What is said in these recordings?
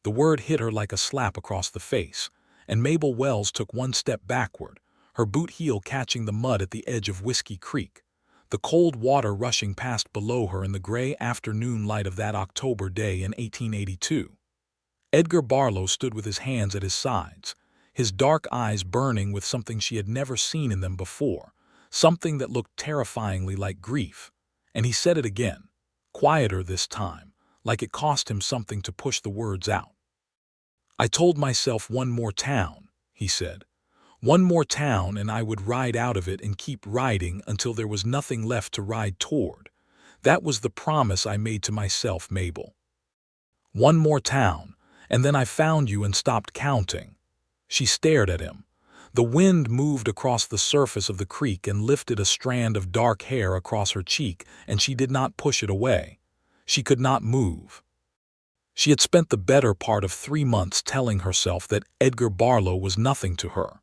The word hit her like a slap across the face, and Mabel Wells took one step backward, her boot heel catching the mud at the edge of Whiskey Creek, the cold water rushing past below her in the gray afternoon light of that October day in 1882. Edgar Barlow stood with his hands at his sides, his dark eyes burning with something she had never seen in them before, something that looked terrifyingly like grief. And he said it again, quieter this time, like it cost him something to push the words out. "I told myself one more town," he said. "One more town and I would ride out of it and keep riding until there was nothing left to ride toward. That was the promise I made to myself, Mabel. One more town, and then I found you and stopped counting." She stared at him. The wind moved across the surface of the creek and lifted a strand of dark hair across her cheek, and she did not push it away. She could not move. She had spent the better part of 3 months telling herself that Edgar Barlow was nothing to her,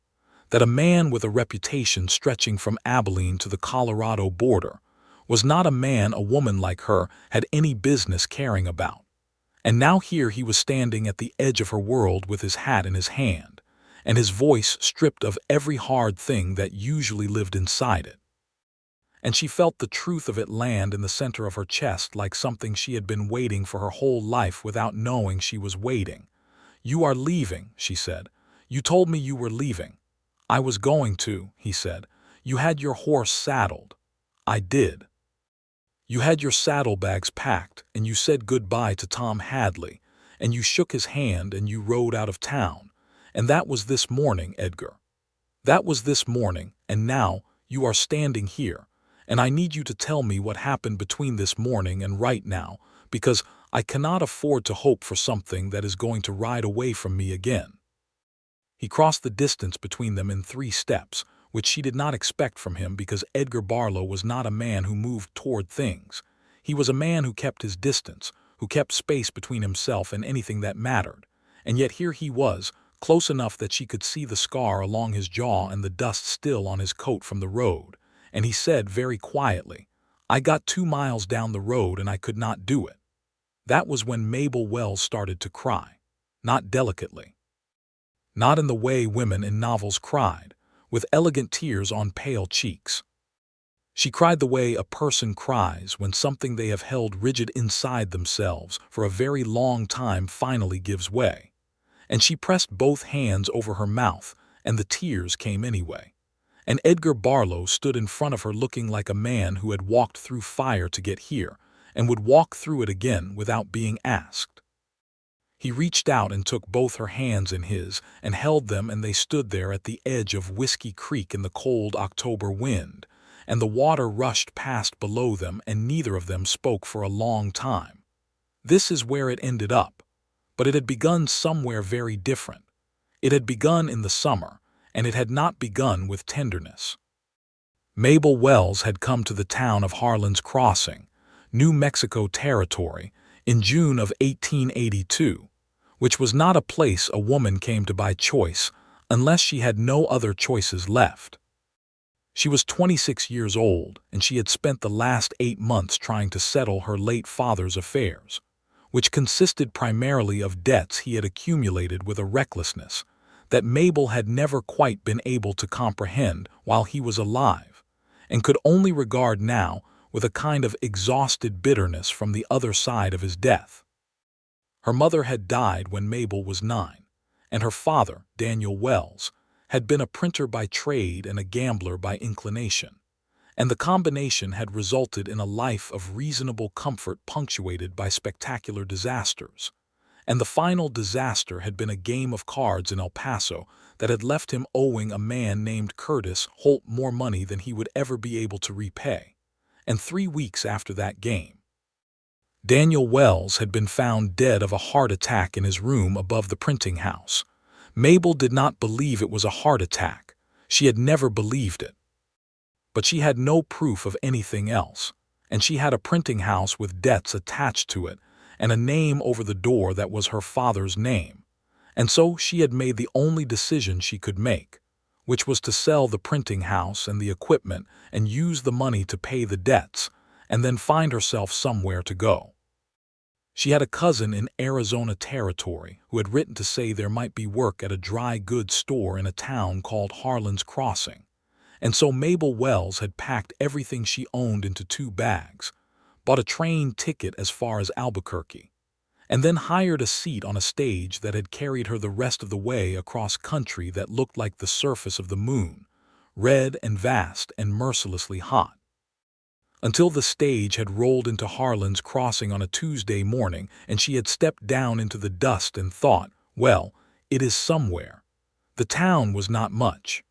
that a man with a reputation stretching from Abilene to the Colorado border was not a man a woman like her had any business caring about. And now here he was standing at the edge of her world with his hat in his hand, and his voice stripped of every hard thing that usually lived inside it. And she felt the truth of it land in the center of her chest like something she had been waiting for her whole life without knowing she was waiting. "You are leaving," she said. "You told me you were leaving." "I was going to," he said. "You had your horse saddled." "I did." "You had your saddlebags packed, and you said goodbye to Tom Hadley, and you shook his hand and you rode out of town. And that was this morning, Edgar. That was this morning, and now you are standing here. And I need you to tell me what happened between this morning and right now, because I cannot afford to hope for something that is going to ride away from me again." He crossed the distance between them in 3 steps, which she did not expect from him because Edgar Barlow was not a man who moved toward things. He was a man who kept his distance, who kept space between himself and anything that mattered. And yet here he was, close enough that she could see the scar along his jaw and the dust still on his coat from the road. And he said very quietly, "I got 2 miles down the road and I could not do it." That was when Mabel Wells started to cry. Not delicately. Not in the way women in novels cried, with elegant tears on pale cheeks. She cried the way a person cries when something they have held rigid inside themselves for a very long time finally gives way. And she pressed both hands over her mouth, and the tears came anyway. And Edgar Barlow stood in front of her looking like a man who had walked through fire to get here, and would walk through it again without being asked. He reached out and took both her hands in his and held them, and they stood there at the edge of Whiskey Creek in the cold October wind, and the water rushed past below them, and neither of them spoke for a long time. This is where it ended up, but it had begun somewhere very different. It had begun in the summer, and it had not begun with tenderness. Mabel Wells had come to the town of Harlan's Crossing, New Mexico Territory, in June of 1882, which was not a place a woman came to by choice unless she had no other choices left. She was 26 years old, and she had spent the last 8 months trying to settle her late father's affairs, which consisted primarily of debts he had accumulated with a recklessness that Mabel had never quite been able to comprehend while he was alive, and could only regard now with a kind of exhausted bitterness from the other side of his death. Her mother had died when Mabel was 9, and her father, Daniel Wells, had been a printer by trade and a gambler by inclination, and the combination had resulted in a life of reasonable comfort punctuated by spectacular disasters. And the final disaster had been a game of cards in El Paso that had left him owing a man named Curtis Holt more money than he would ever be able to repay. And 3 weeks after that game, Daniel Wells had been found dead of a heart attack in his room above the printing house. Mabel did not believe it was a heart attack. She had never believed it. But she had no proof of anything else, and she had a printing house with debts attached to it and a name over the door that was her father's name. And so she had made the only decision she could make, which was to sell the printing house and the equipment and use the money to pay the debts, and then find herself somewhere to go. She had a cousin in Arizona Territory who had written to say there might be work at a dry goods store in a town called Harlan's Crossing. And so Mabel Wells had packed everything she owned into 2 bags, bought a train ticket as far as Albuquerque, and then hired a seat on a stage that had carried her the rest of the way across country that looked like the surface of the moon, red and vast and mercilessly hot. Until the stage had rolled into Harlan's Crossing on a Tuesday morning and she had stepped down into the dust and thought, well, it is somewhere. The town was not much.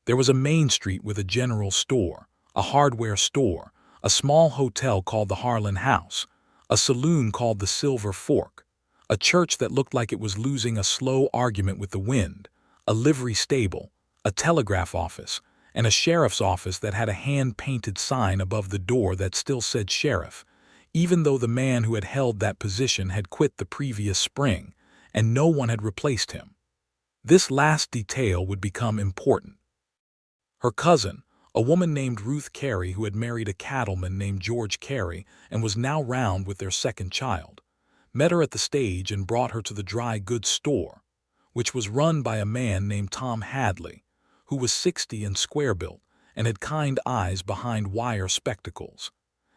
There was a main street with a general store, a hardware store, a small hotel called the Harlan House, a saloon called the Silver Fork, a church that looked like it was losing a slow argument with the wind, a livery stable, a telegraph office, and a sheriff's office that had a hand-painted sign above the door that still said sheriff, even though the man who had held that position had quit the previous spring, and no one had replaced him. This last detail would become important. Her cousin, a woman named Ruth Carey who had married a cattleman named George Carey and was now round with their second child, met her at the stage and brought her to the dry goods store, which was run by a man named Tom Hadley, who was 60 and square-built and had kind eyes behind wire spectacles.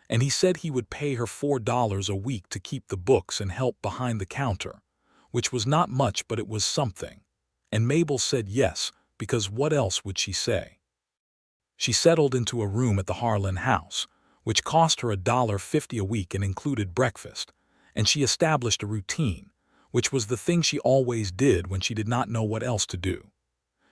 And he said he would pay her $4 a week to keep the books and help behind the counter, which was not much but it was something. And Mabel said yes, because what else would she say? She settled into a room at the Harlan House, which cost her $1.50 a week and included breakfast, and she established a routine, which was the thing she always did when she did not know what else to do.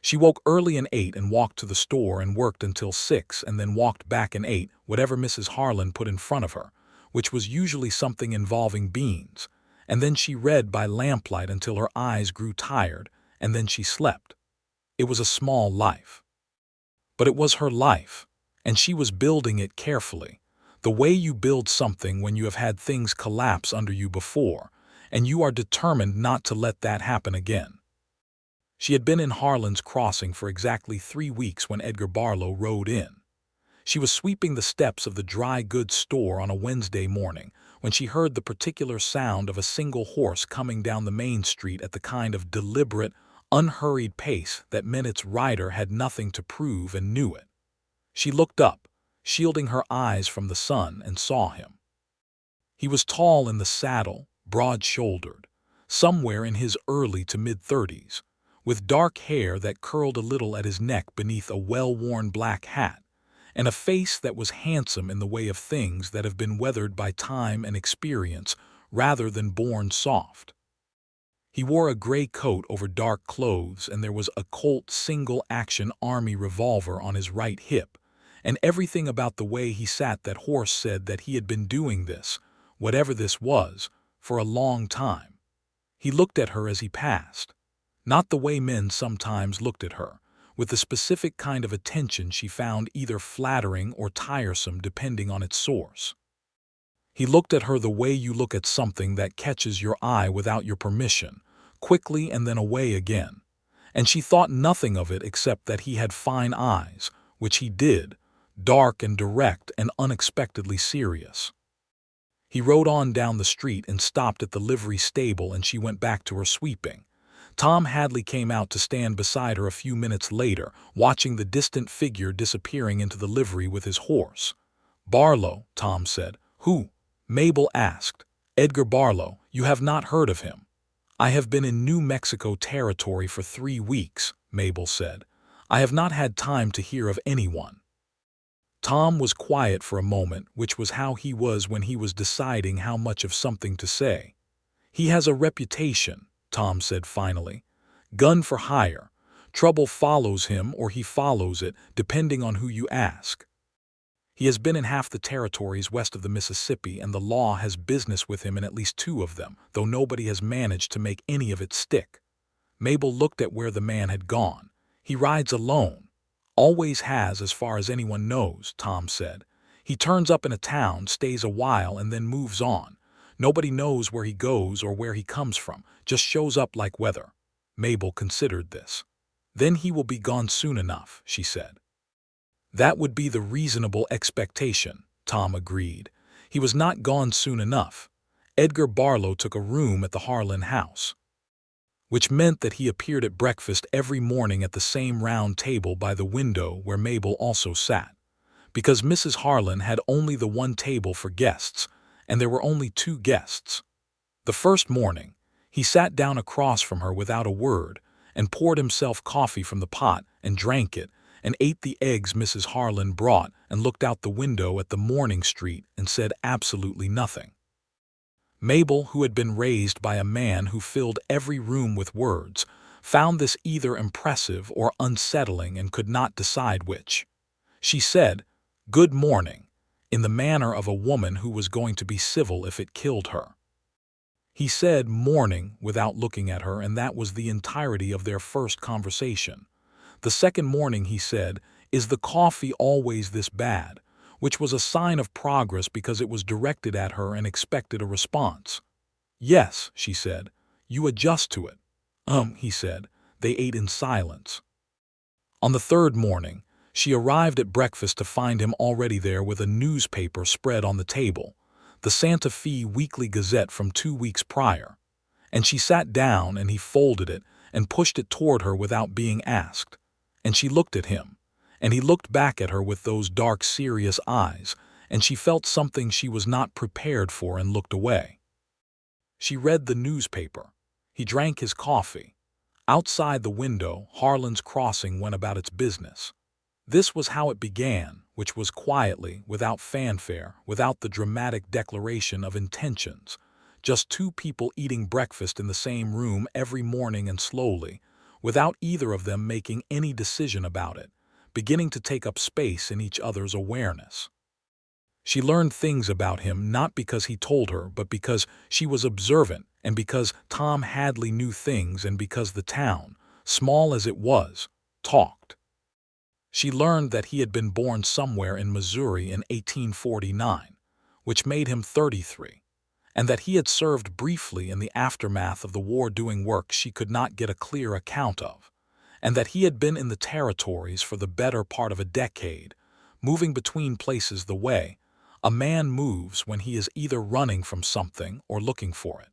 She woke early and ate and walked to the store and worked until 6 and then walked back and ate whatever Mrs. Harlan put in front of her, which was usually something involving beans, and then she read by lamplight until her eyes grew tired, and then she slept. It was a small life. But it was her life, and she was building it carefully, the way you build something when you have had things collapse under you before, and you are determined not to let that happen again. She had been in Harlan's Crossing for exactly 3 weeks when Edgar Barlow rode in. She was sweeping the steps of the dry goods store on a Wednesday morning when she heard the particular sound of a single horse coming down the main street at the kind of deliberate, unhurried pace that meant its rider had nothing to prove and knew it. She looked up, shielding her eyes from the sun, and saw him. He was tall in the saddle, broad-shouldered, somewhere in his early to mid-30s, with dark hair that curled a little at his neck beneath a well-worn black hat, and a face that was handsome in the way of things that have been weathered by time and experience rather than born soft. He wore a gray coat over dark clothes, and there was a Colt single-action Army revolver on his right hip, and everything about the way he sat that horse said that he had been doing this, whatever this was, for a long time. He looked at her as he passed, not the way men sometimes looked at her, with the specific kind of attention she found either flattering or tiresome depending on its source. He looked at her the way you look at something that catches your eye without your permission, quickly and then away again, and she thought nothing of it except that he had fine eyes, which he did, dark and direct and unexpectedly serious. He rode on down the street and stopped at the livery stable, and she went back to her sweeping. Tom Hadley came out to stand beside her a few minutes later, watching the distant figure disappearing into the livery with his horse. "Barlow," Tom said. "Who?" Mabel asked. "Edgar Barlow. You have not heard of him." "I have been in New Mexico Territory for 3 weeks," Mabel said. "I have not had time to hear of anyone." Tom was quiet for a moment, which was how he was when he was deciding how much of something to say. "He has a reputation," Tom said finally. "Gun for hire. Trouble follows him or he follows it, depending on who you ask. He has been in half the territories west of the Mississippi, and the law has business with him in at least 2 of them, though nobody has managed to make any of it stick." Mabel looked at where the man had gone. "He rides alone. Always has, as far as anyone knows," Tom said. "He turns up in a town, stays a while, and then moves on. Nobody knows where he goes or where he comes from, just shows up like weather." Mabel considered this. "Then he will be gone soon enough," she said. "That would be the reasonable expectation," Tom agreed. "He was not gone soon enough. Edgar Barlow took a room at the Harlan house, which meant that he appeared at breakfast every morning at the same round table by the window where Mabel also sat, because Mrs. Harlan had only the one table for guests, and there were only two guests. The first morning, he sat down across from her without a word and poured himself coffee from the pot and drank it and ate the eggs Mrs. Harlan brought and looked out the window at the morning street and said absolutely nothing. Mabel, who had been raised by a man who filled every room with words, found this either impressive or unsettling and could not decide which. She said, "Good morning," in the manner of a woman who was going to be civil if it killed her. He said morning without looking at her, and that was the entirety of their first conversation. The second morning he said, "Is the coffee always this bad?" which was a sign of progress because it was directed at her and expected a response. "Yes," she said. "You adjust to it." He said. They ate in silence. On the third morning, she arrived at breakfast to find him already there with a newspaper spread on the table, the Santa Fe Weekly Gazette from 2 weeks prior, and she sat down and he folded it and pushed it toward her without being asked, and she looked at him, and he looked back at her with those dark, serious eyes, and she felt something she was not prepared for and looked away. She read the newspaper. He drank his coffee. Outside the window, Harlan's crossing went about its business. This was how it began, which was quietly, without fanfare, without the dramatic declaration of intentions, just two people eating breakfast in the same room every morning and slowly, without either of them making any decision about it, beginning to take up space in each other's awareness. She learned things about him not because he told her, but because she was observant, and because Tom Hadley knew things, and because the town, small as it was, talked. She learned that he had been born somewhere in Missouri in 1849, which made him 33, and that he had served briefly in the aftermath of the war doing work she could not get a clear account of, and that he had been in the territories for the better part of a decade, moving between places the way a man moves when he is either running from something or looking for it.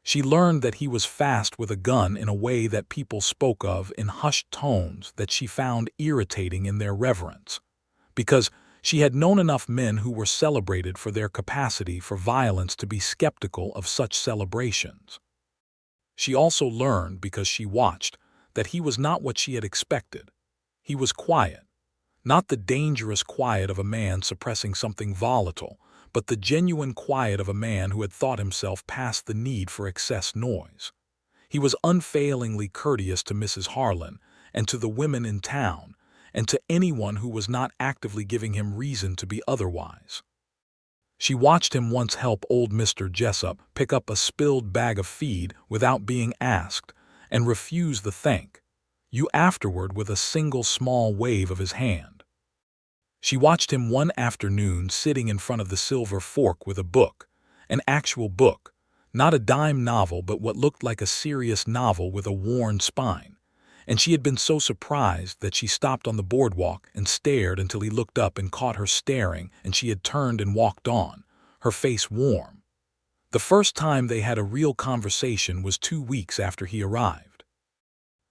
She learned that he was fast with a gun in a way that people spoke of in hushed tones that she found irritating in their reverence, because she had known enough men who were celebrated for their capacity for violence to be skeptical of such celebrations. She also learned, because she watched, that he was not what she had expected. He was quiet, not the dangerous quiet of a man suppressing something volatile, but the genuine quiet of a man who had thought himself past the need for excess noise. He was unfailingly courteous to Mrs. Harlan and to the women in town, and to anyone who was not actively giving him reason to be otherwise. She watched him once help old Mr. Jessup pick up a spilled bag of feed without being asked, and refuse the thank you afterward with a single small wave of his hand. She watched him one afternoon sitting in front of the Silver Fork with a book, an actual book, not a dime novel but what looked like a serious novel with a worn spine, and she had been so surprised that she stopped on the boardwalk and stared until he looked up and caught her staring, and she had turned and walked on, her face warm. The first time they had a real conversation was 2 weeks after he arrived.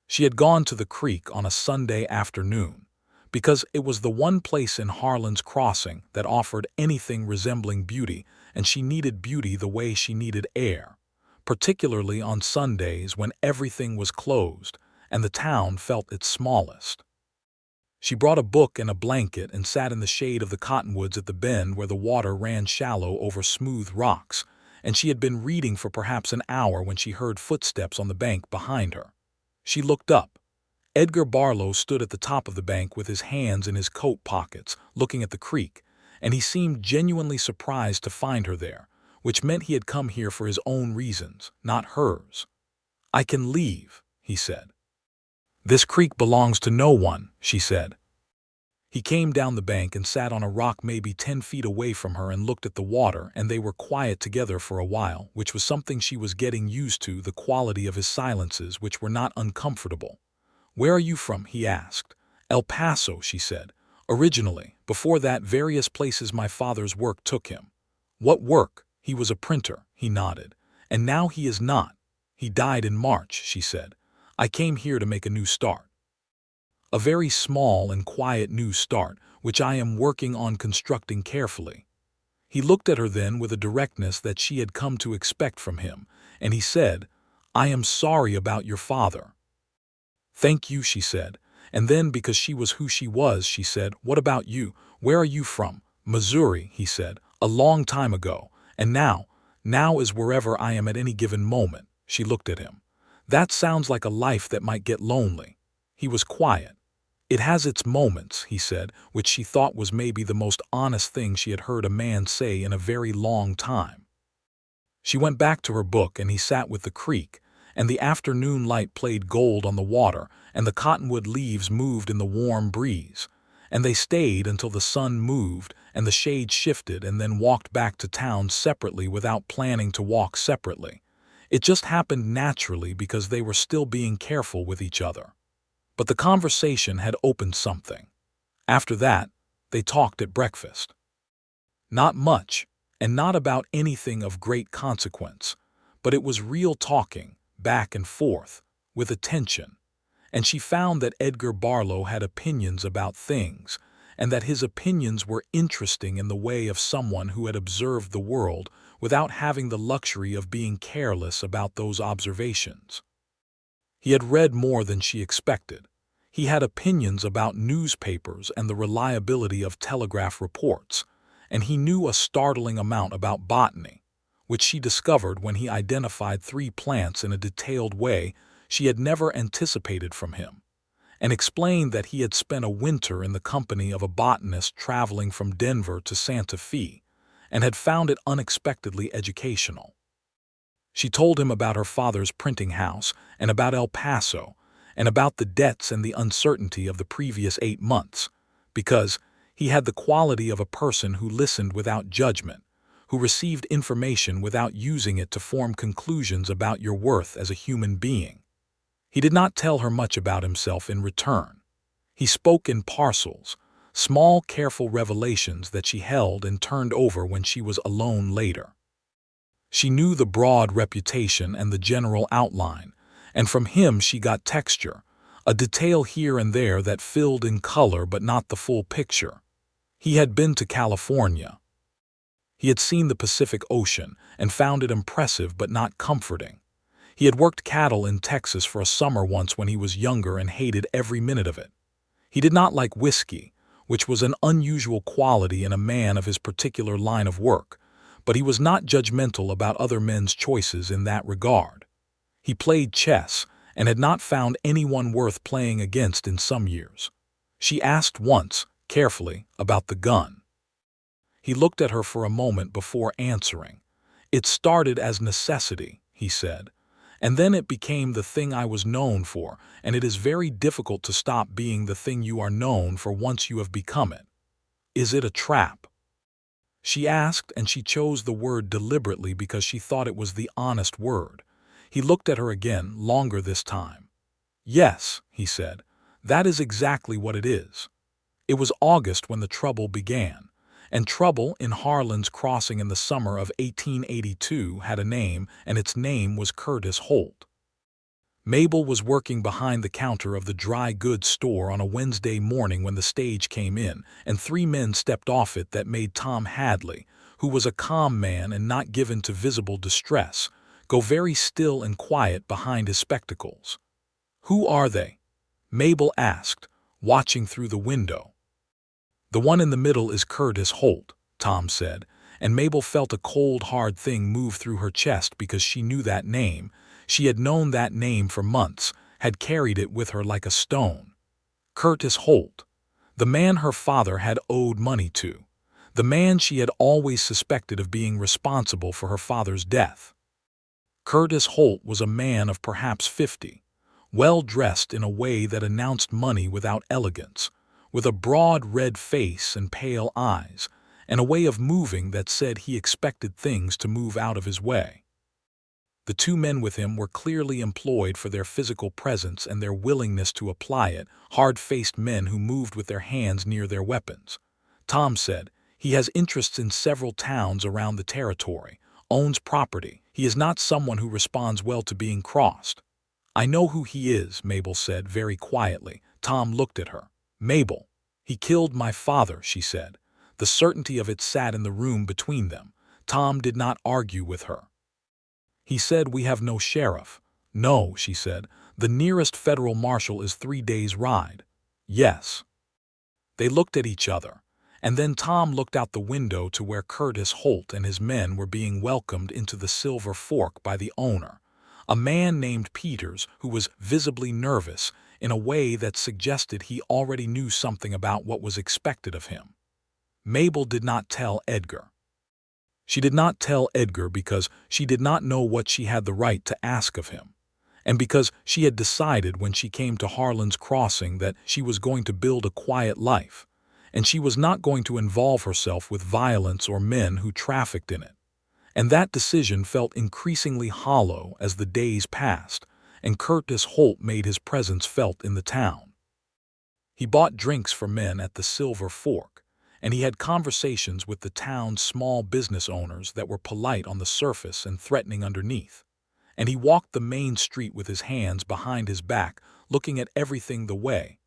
She had gone to the creek on a Sunday afternoon, because it was the one place in Harlan's Crossing that offered anything resembling beauty, and she needed beauty the way she needed air, particularly on Sundays when everything was closed and the town felt its smallest. She brought a book and a blanket and sat in the shade of the cottonwoods at the bend where the water ran shallow over smooth rocks, and she had been reading for perhaps an hour when she heard footsteps on the bank behind her. She looked up. Edgar Barlow stood at the top of the bank with his hands in his coat pockets, looking at the creek, and he seemed genuinely surprised to find her there, which meant he had come here for his own reasons, not hers. "I can leave," he said. "This creek belongs to no one," she said. He came down the bank and sat on a rock maybe 10 feet away from her and looked at the water, and they were quiet together for a while, which was something she was getting used to, the quality of his silences, which were not uncomfortable. "Where are you from?" he asked. "El Paso," she said. "Originally. Before that, various places my father's work took him." "What work?" He was a printer, he nodded. And now he is not. He died in March, she said. I came here to make a new start. A very small and quiet new start, which I am working on constructing carefully. He looked at her then with a directness that she had come to expect from him, and he said, I am sorry about your father. Thank you, she said. And then, because she was who she was, she said, what about you? Where are you from? Missouri, he said, a long time ago. And now is wherever I am at any given moment. She looked at him. That sounds like a life that might get lonely. He was quiet. It has its moments, he said, which she thought was maybe the most honest thing she had heard a man say in a very long time. She went back to her book, and he sat with the creek, and the afternoon light played gold on the water, and the cottonwood leaves moved in the warm breeze. And they stayed until the sun moved and the shade shifted, and then walked back to town separately without planning to walk separately. It just happened naturally because they were still being careful with each other. But the conversation had opened something. After that, they talked at breakfast. Not much, and not about anything of great consequence, but it was real talking, back and forth, with attention. And she found that Edgar Barlow had opinions about things, and that his opinions were interesting in the way of someone who had observed the world without having the luxury of being careless about those observations. He had read more than she expected. He had opinions about newspapers and the reliability of telegraph reports, and he knew a startling amount about botany, which she discovered when he identified 3 plants in a detailed way she had never anticipated from him, and explained that he had spent a winter in the company of a botanist traveling from Denver to Santa Fe, and had found it unexpectedly educational. She told him about her father's printing house, and about El Paso, and about the debts and the uncertainty of the previous 8 months, because he had the quality of a person who listened without judgment, who received information without using it to form conclusions about your worth as a human being. He did not tell her much about himself in return. He spoke in parcels, small, careful revelations that she held and turned over when she was alone later. She knew the broad reputation and the general outline, and from him she got texture, a detail here and there that filled in color but not the full picture. He had been to California. He had seen the Pacific Ocean and found it impressive but not comforting. He had worked cattle in Texas for a summer once when he was younger and hated every minute of it. He did not like whiskey, which was an unusual quality in a man of his particular line of work, but he was not judgmental about other men's choices in that regard. He played chess and had not found anyone worth playing against in some years. She asked once, carefully, about the gun. He looked at her for a moment before answering. It started as necessity, he said. And then it became the thing I was known for, and it is very difficult to stop being the thing you are known for once you have become it. Is it a trap? She asked, and she chose the word deliberately because she thought it was the honest word. He looked at her again, longer this time. Yes, he said, that is exactly what it is. It was August when the trouble began. And trouble in Harlan's Crossing in the summer of 1882 had a name, and its name was Curtis Holt. Mabel was working behind the counter of the dry goods store on a Wednesday morning when the stage came in, and 3 men stepped off it that made Tom Hadley, who was a calm man and not given to visible distress, go very still and quiet behind his spectacles. Who are they? Mabel asked, watching through the window. The one in the middle is Curtis Holt, Tom said, and Mabel felt a cold, hard thing move through her chest because she knew that name. She had known that name for months, had carried it with her like a stone. Curtis Holt, the man her father had owed money to, the man she had always suspected of being responsible for her father's death. Curtis Holt was a man of perhaps 50, well dressed in a way that announced money without elegance, with a broad red face and pale eyes, and a way of moving that said he expected things to move out of his way. The 2 men with him were clearly employed for their physical presence and their willingness to apply it, hard-faced men who moved with their hands near their weapons. Tom said, he has interests in several towns around the territory, owns property. He is not someone who responds well to being crossed. I know who he is, Mabel said very quietly. Tom looked at her. Mabel, he killed my father, she said. The certainty of it sat in the room between them. Tom did not argue with her. He said, we have no sheriff. No, she said. The nearest federal marshal is 3 days' ride. Yes. They looked at each other, and then Tom looked out the window to where Curtis Holt and his men were being welcomed into the Silver Fork by the owner, a man named Peters who was visibly nervous in a way that suggested he already knew something about what was expected of him. Mabel did not tell Edgar. She did not tell Edgar because she did not know what she had the right to ask of him, and because she had decided when she came to Harlan's Crossing that she was going to build a quiet life, and she was not going to involve herself with violence or men who trafficked in it. And that decision felt increasingly hollow as the days passed, and Curtis Holt made his presence felt in the town. He bought drinks for men at the Silver Fork, and he had conversations with the town's small business owners that were polite on the surface and threatening underneath. And he walked the main street with his hands behind his back, looking at everything the way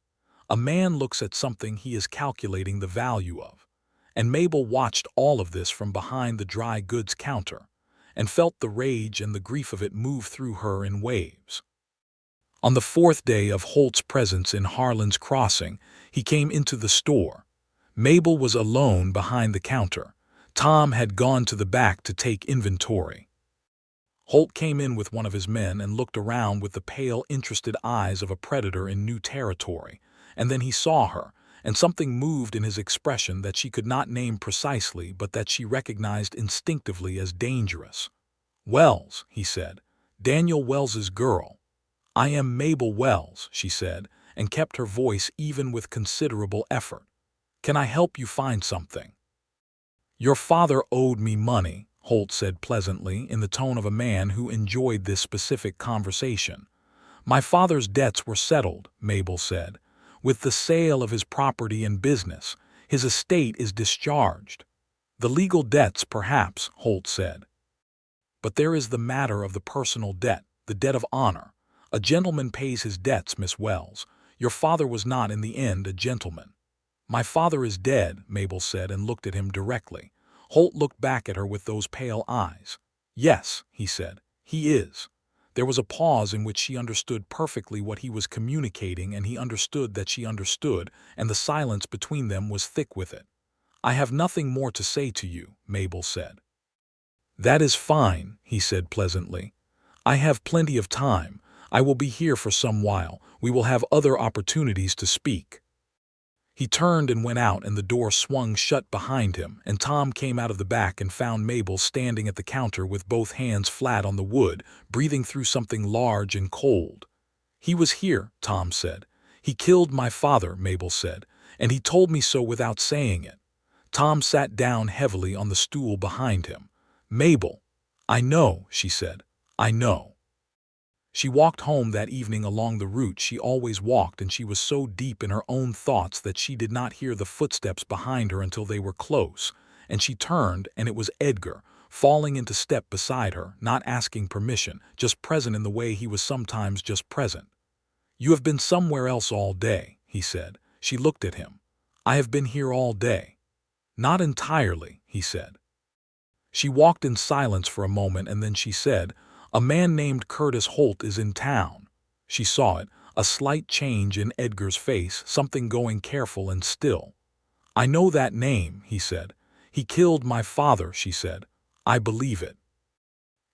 a man looks at something he is calculating the value of. And Mabel watched all of this from behind the dry goods counter, and felt the rage and the grief of it move through her in waves. On the 4th day of Holt's presence in Harlan's Crossing, he came into the store. Mabel was alone behind the counter. Tom had gone to the back to take inventory. Holt came in with one of his men and looked around with the pale, interested eyes of a predator in new territory, and then he saw her, and something moved in his expression that she could not name precisely but that she recognized instinctively as dangerous. Wells, he said. Daniel Wells's girl. I am Mabel Wells, she said, and kept her voice even with considerable effort. Can I help you find something? Your father owed me money, Holt said pleasantly in the tone of a man who enjoyed this specific conversation. My father's debts were settled, Mabel said. With the sale of his property and business, his estate is discharged. The legal debts, perhaps, Holt said. But there is the matter of the personal debt, the debt of honor. A gentleman pays his debts, Miss Wells. Your father was not in the end a gentleman. My father is dead, Mabel said and looked at him directly. Holt looked back at her with those pale eyes. Yes, he said, he is. There was a pause in which she understood perfectly what he was communicating, and he understood that she understood, and the silence between them was thick with it. I have nothing more to say to you, Mabel said. That is fine, he said pleasantly. I have plenty of time. I will be here for some while. We will have other opportunities to speak. He turned and went out, and the door swung shut behind him, and Tom came out of the back and found Mabel standing at the counter with both hands flat on the wood, breathing through something large and cold. He was here, Tom said. He killed my father, Mabel said, and he told me so without saying it. Tom sat down heavily on the stool behind him. Mabel, I know, she said. I know. She walked home that evening along the route she always walked, and she was so deep in her own thoughts that she did not hear the footsteps behind her until they were close, and she turned, and it was Edgar, falling into step beside her, not asking permission, just present in the way he was sometimes just present. You have been somewhere else all day, he said. She looked at him. I have been here all day. Not entirely, he said. She walked in silence for a moment, and then she said, a man named Curtis Holt is in town. She saw it, a slight change in Edgar's face, something going careful and still. I know that name, he said. He killed my father, she said. I believe it.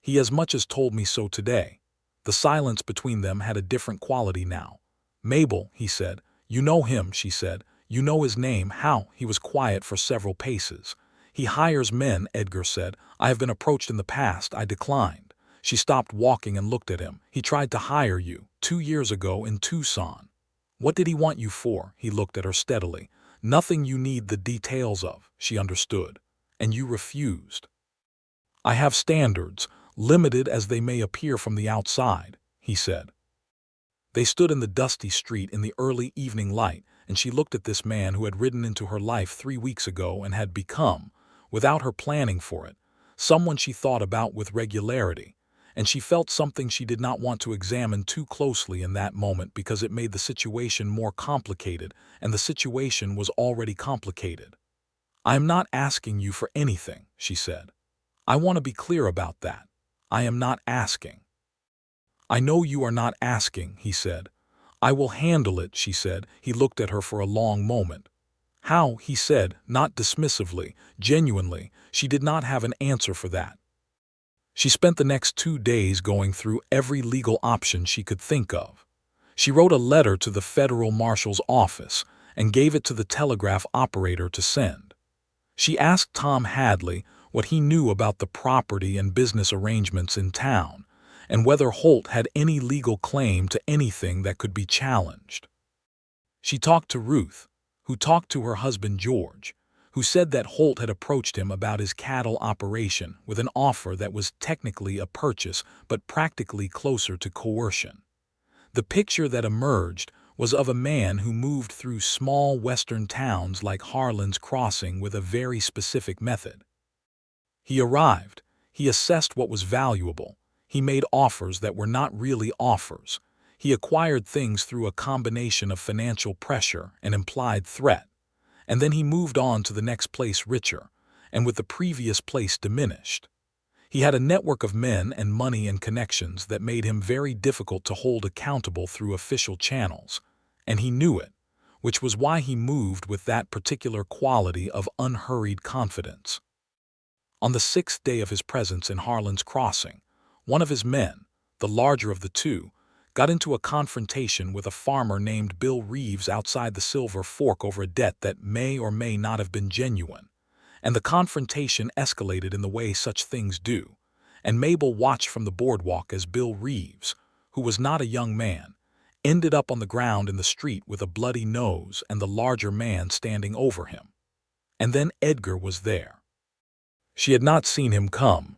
He as much as told me so today. The silence between them had a different quality now. Mabel, he said. You know him, she said. You know his name. How? He was quiet for several paces. He hires men, Edgar said. I have been approached in the past. I declined. She stopped walking and looked at him. He tried to hire you 2 years ago in Tucson. What did he want you for? He looked at her steadily. Nothing you need the details of, she understood. And you refused. I have standards, limited as they may appear from the outside, he said. They stood in the dusty street in the early evening light, and she looked at this man who had ridden into her life 3 weeks ago and had become, without her planning for it, someone she thought about with regularity, and she felt something she did not want to examine too closely in that moment because it made the situation more complicated, and the situation was already complicated. "I am not asking you for anything," she said. "I want to be clear about that. I am not asking." "I know you are not asking," he said. "I will handle it," she said. He looked at her for a long moment. "How?" he said, not dismissively, genuinely. She did not have an answer for that. She spent the next 2 days going through every legal option she could think of. She wrote a letter to the federal marshal's office and gave it to the telegraph operator to send. She asked Tom Hadley what he knew about the property and business arrangements in town, and whether Holt had any legal claim to anything that could be challenged. She talked to Ruth, who talked to her husband George, who said that Holt had approached him about his cattle operation with an offer that was technically a purchase but practically closer to coercion. The picture that emerged was of a man who moved through small western towns like Harlan's Crossing with a very specific method. He arrived, he assessed what was valuable, he made offers that were not really offers, he acquired things through a combination of financial pressure and implied threat, and then he moved on to the next place richer, and with the previous place diminished. He had a network of men and money and connections that made him very difficult to hold accountable through official channels, and he knew it, which was why he moved with that particular quality of unhurried confidence. On the 6th day of his presence in Harlan's Crossing, one of his men, the larger of the two, got into a confrontation with a farmer named Bill Reeves outside the Silver Fork over a debt that may or may not have been genuine, and the confrontation escalated in the way such things do, and Mabel watched from the boardwalk as Bill Reeves, who was not a young man, ended up on the ground in the street with a bloody nose and the larger man standing over him. And then Edgar was there. She had not seen him come.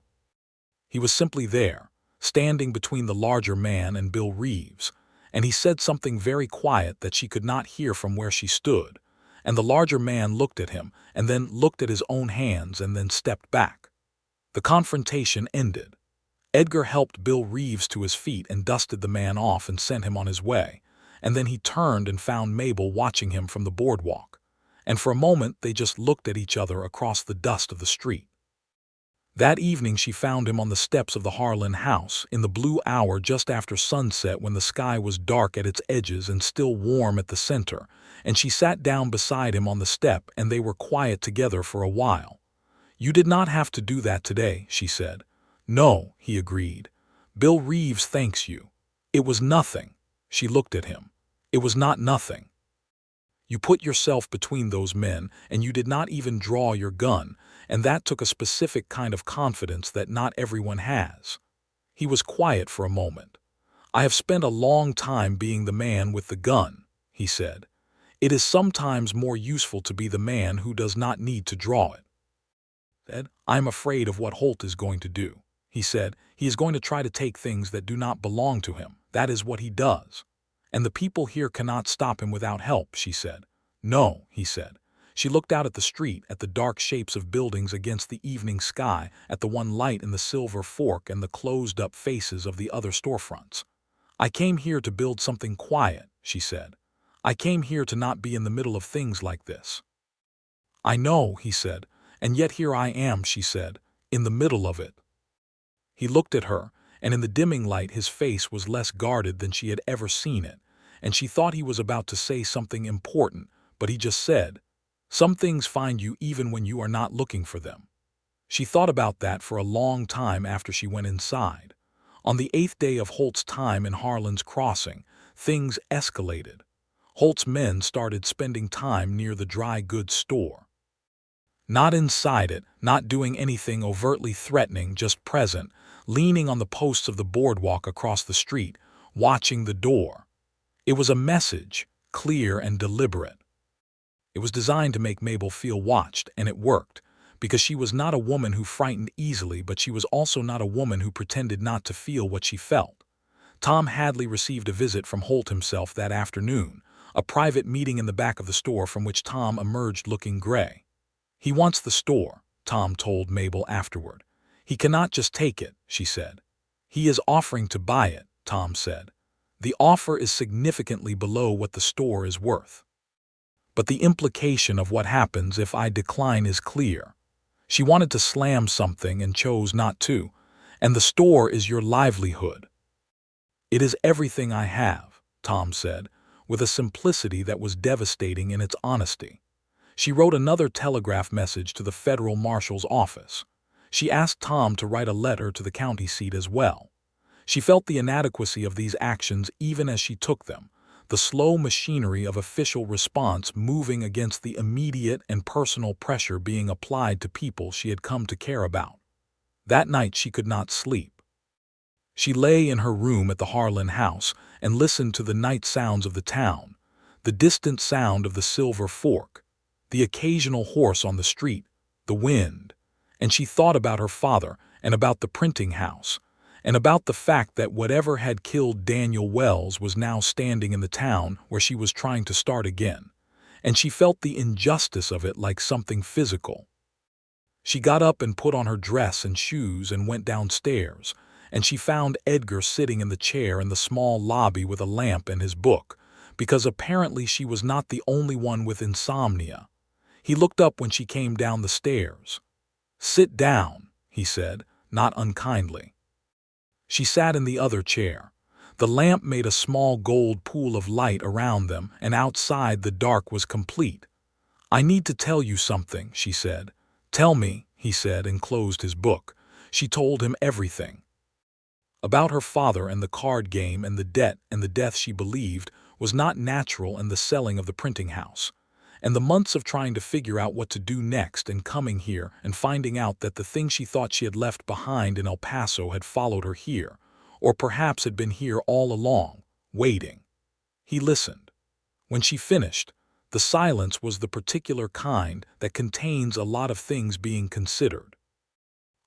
He was simply there, standing between the larger man and Bill Reeves, and he said something very quiet that she could not hear from where she stood, and the larger man looked at him and then looked at his own hands and then stepped back. The confrontation ended. Edgar helped Bill Reeves to his feet and dusted the man off and sent him on his way, and then he turned and found Mabel watching him from the boardwalk, and for a moment they just looked at each other across the dust of the street. That evening she found him on the steps of the Harlan house in the blue hour just after sunset when the sky was dark at its edges and still warm at the center, and she sat down beside him on the step and they were quiet together for a while. "You did not have to do that today," she said. "No," he agreed. "Bill Reeves thanks you." "It was nothing." She looked at him. "It was not nothing. You put yourself between those men and you did not even draw your gun, and that took a specific kind of confidence that not everyone has." He was quiet for a moment. "I have spent a long time being the man with the gun," he said. "It is sometimes more useful to be the man who does not need to draw it." "I am afraid of what Holt is going to do," he said. "He is going to try to take things that do not belong to him. That is what he does. And the people here cannot stop him without help," she said. "No," he said. She looked out at the street, at the dark shapes of buildings against the evening sky, at the one light in the Silver Fork and the closed-up faces of the other storefronts. "I came here to build something quiet," she said. "I came here to not be in the middle of things like this." "I know," he said. "And yet here I am," she said, "in the middle of it." He looked at her, and in the dimming light his face was less guarded than she had ever seen it, and she thought he was about to say something important, but he just said, "Some things find you even when you are not looking for them." She thought about that for a long time after she went inside. On the 8th day of Holt's time in Harlan's Crossing, things escalated. Holt's men started spending time near the dry goods store. Not inside it, not doing anything overtly threatening, just present, leaning on the posts of the boardwalk across the street, watching the door. It was a message, clear and deliberate. It was designed to make Mabel feel watched, and it worked, because she was not a woman who frightened easily, but she was also not a woman who pretended not to feel what she felt. Tom Hadley received a visit from Holt himself that afternoon, a private meeting in the back of the store from which Tom emerged looking gray. "He wants the store," Tom told Mabel afterward. He cannot just take it, she said. He is offering to buy it, Tom said. The offer is significantly below what the store is worth. But the implication of what happens if I decline is clear. She wanted to slam something and chose not to, and the store is your livelihood. It is everything I have, Tom said, with a simplicity that was devastating in its honesty. She wrote another telegraph message to the federal marshal's office. She asked Tom to write a letter to the county seat as well. She felt the inadequacy of these actions even as she took them, the slow machinery of official response moving against the immediate and personal pressure being applied to people she had come to care about. That night she could not sleep. She lay in her room at the Harlan house and listened to the night sounds of the town, the distant sound of the Silver Fork, the occasional horse on the street, the wind, and she thought about her father and about the printing house, and about the fact that whatever had killed Daniel Wells was now standing in the town where she was trying to start again, and she felt the injustice of it like something physical. She got up and put on her dress and shoes and went downstairs, and she found Edgar sitting in the chair in the small lobby with a lamp and his book, because apparently she was not the only one with insomnia. He looked up when she came down the stairs. "Sit down," he said, not unkindly. She sat in the other chair. The lamp made a small gold pool of light around them, and outside the dark was complete. "I need to tell you something," she said. "Tell me," he said, and closed his book. She told him everything. About her father and the card game and the debt and the death she believed was not natural and the selling of the printing house, and the months of trying to figure out what to do next and coming here and finding out that the thing she thought she had left behind in El Paso had followed her here, or perhaps had been here all along, waiting. He listened. When she finished, the silence was the particular kind that contains a lot of things being considered.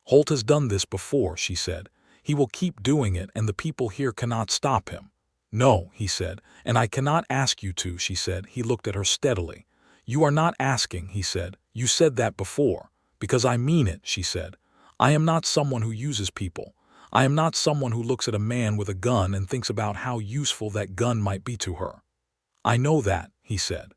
"Holt has done this before," she said. "He will keep doing it, and the people here cannot stop him." "No," he said, "and I cannot ask you to," she said. He looked at her steadily. "You are not asking," he said. "You said that before." "Because I mean it," she said. "I am not someone who uses people. I am not someone who looks at a man with a gun and thinks about how useful that gun might be to her." "I know that," he said.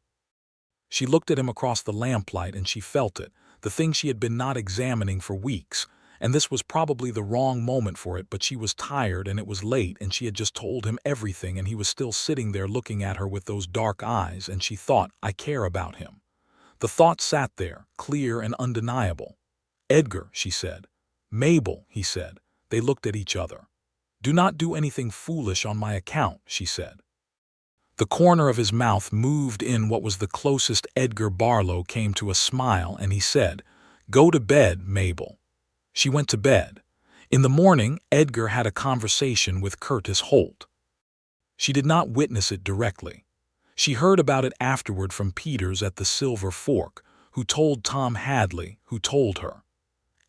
She looked at him across the lamplight and she felt it, the thing she had been not examining for weeks, and this was probably the wrong moment for it, but she was tired and it was late and she had just told him everything and he was still sitting there looking at her with those dark eyes, and she thought, "I care about him." The thought sat there, clear and undeniable. "Edgar," she said. "Mabel," he said. They looked at each other. "Do not do anything foolish on my account," she said. The corner of his mouth moved in what was the closest Edgar Barlow came to a smile, and he said, "Go to bed, Mabel." She went to bed. In the morning, Edgar had a conversation with Curtis Holt. She did not witness it directly. She heard about it afterward from Peters at the Silver Fork, who told Tom Hadley, who told her.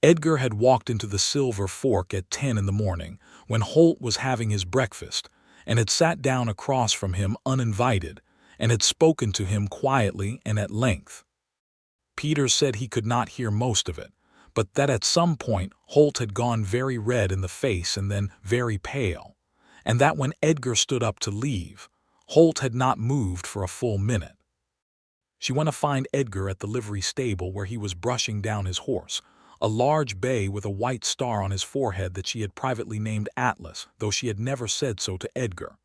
Edgar had walked into the Silver Fork at 10 in the morning, when Holt was having his breakfast, and had sat down across from him uninvited, and had spoken to him quietly and at length. Peters said he could not hear most of it, but that at some point Holt had gone very red in the face and then very pale, and that when Edgar stood up to leave, Holt had not moved for a full minute. She went to find Edgar at the livery stable where he was brushing down his horse, a large bay with a white star on his forehead that she had privately named Atlas, though she had never said so to Edgar.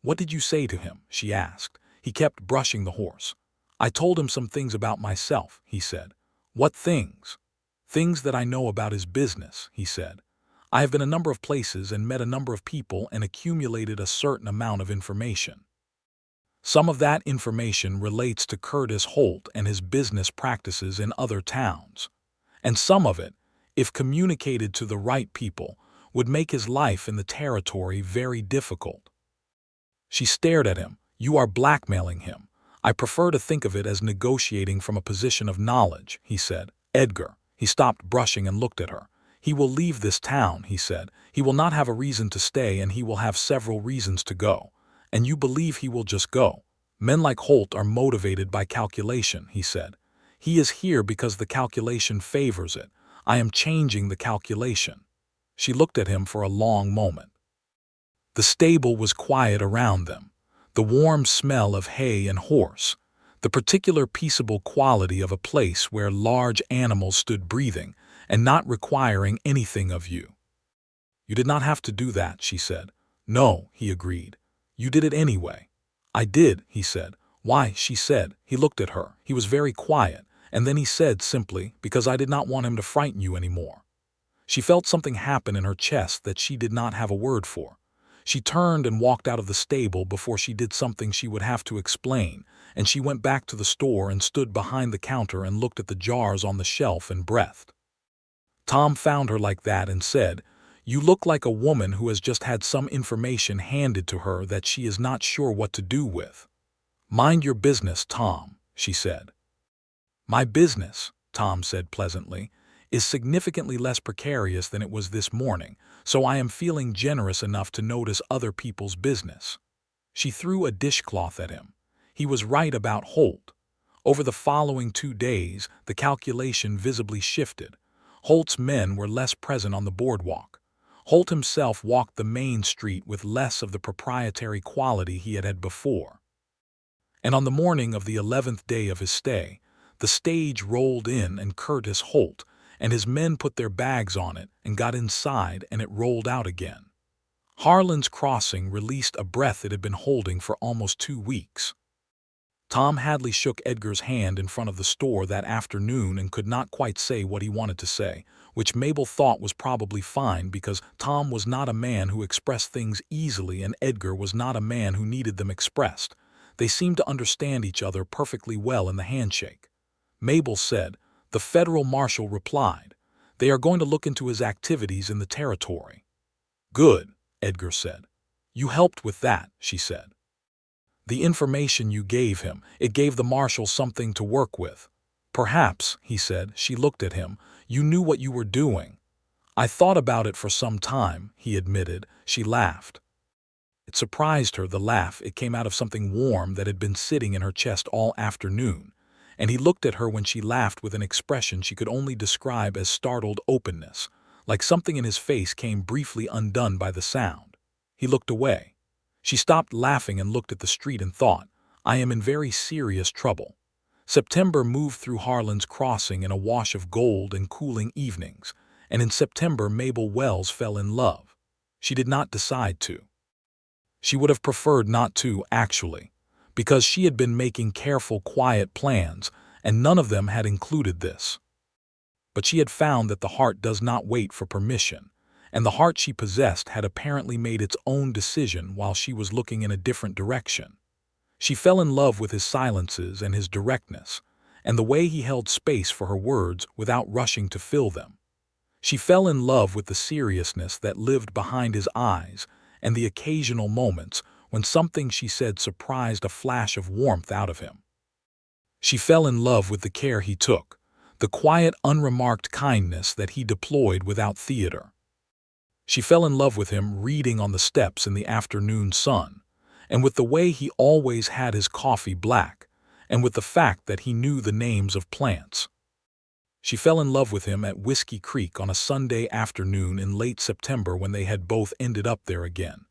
"What did you say to him?" she asked. He kept brushing the horse. "I told him some things about myself," he said. "What things?" "Things that I know about his business," he said. "I have been a number of places and met a number of people and accumulated a certain amount of information. Some of that information relates to Curtis Holt and his business practices in other towns. And some of it, if communicated to the right people, would make his life in the territory very difficult." She stared at him. "You are blackmailing him." "I prefer to think of it as negotiating from a position of knowledge," he said. "Edgar." He stopped brushing and looked at her. "He will leave this town," he said. "He will not have a reason to stay, and he will have several reasons to go. And you believe he will just go. Men like Holt are motivated by calculation," he said. "He is here because the calculation favors it. I am changing the calculation." She looked at him for a long moment. The stable was quiet around them, the warm smell of hay and horse, the particular peaceable quality of a place where large animals stood breathing and not requiring anything of you. "You did not have to do that," she said. "No," he agreed. "You did it anyway." "I did," he said. "Why?" she said. He looked at her. He was very quiet, and then he said simply, "Because I did not want him to frighten you anymore." She felt something happen in her chest that she did not have a word for. She turned and walked out of the stable before she did something she would have to explain, and she went back to the store and stood behind the counter and looked at the jars on the shelf and breathed. Tom found her like that and said, "You look like a woman who has just had some information handed to her that she is not sure what to do with." "Mind your business, Tom," she said. "My business," Tom said pleasantly, "is significantly less precarious than it was this morning, so I am feeling generous enough to notice other people's business." She threw a dishcloth at him. He was right about Holt. Over the following 2 days, the calculation visibly shifted. Holt's men were less present on the boardwalk. Holt himself walked the main street with less of the proprietary quality he had had before. And on the morning of the 11th day of his stay, the stage rolled in and Curtis Holt and his men put their bags on it and got inside and it rolled out again. Harlan's crossing released a breath it had been holding for almost 2 weeks. Tom Hadley shook Edgar's hand in front of the store that afternoon and could not quite say what he wanted to say, which Mabel thought was probably fine because Tom was not a man who expressed things easily and Edgar was not a man who needed them expressed. They seemed to understand each other perfectly well in the handshake. Mabel said. The federal marshal replied, "They are going to look into his activities in the territory." "Good," Edgar said. "You helped with that," she said. "The information you gave him, it gave the marshal something to work with." "Perhaps," he said. She looked at him. "You knew what you were doing." "I thought about it for some time," he admitted. She laughed. It surprised her, the laugh. It came out of something warm that had been sitting in her chest all afternoon. And he looked at her when she laughed with an expression she could only describe as startled openness, like something in his face came briefly undone by the sound. He looked away. She stopped laughing and looked at the street and thought, "I am in very serious trouble." September moved through Harlan's crossing in a wash of gold and cooling evenings, and in September Mabel Wells fell in love. She did not decide to. She would have preferred not to, actually, because she had been making careful, quiet plans, and none of them had included this. But she had found that the heart does not wait for permission, and the heart she possessed had apparently made its own decision while she was looking in a different direction. She fell in love with his silences and his directness, and the way he held space for her words without rushing to fill them. She fell in love with the seriousness that lived behind his eyes and the occasional moments when something she said surprised a flash of warmth out of him. She fell in love with the care he took, the quiet, unremarked kindness that he deployed without theater. She fell in love with him reading on the steps in the afternoon sun, and with the way he always had his coffee black, and with the fact that he knew the names of plants. She fell in love with him at Whiskey Creek on a Sunday afternoon in late September when they had both ended up there again,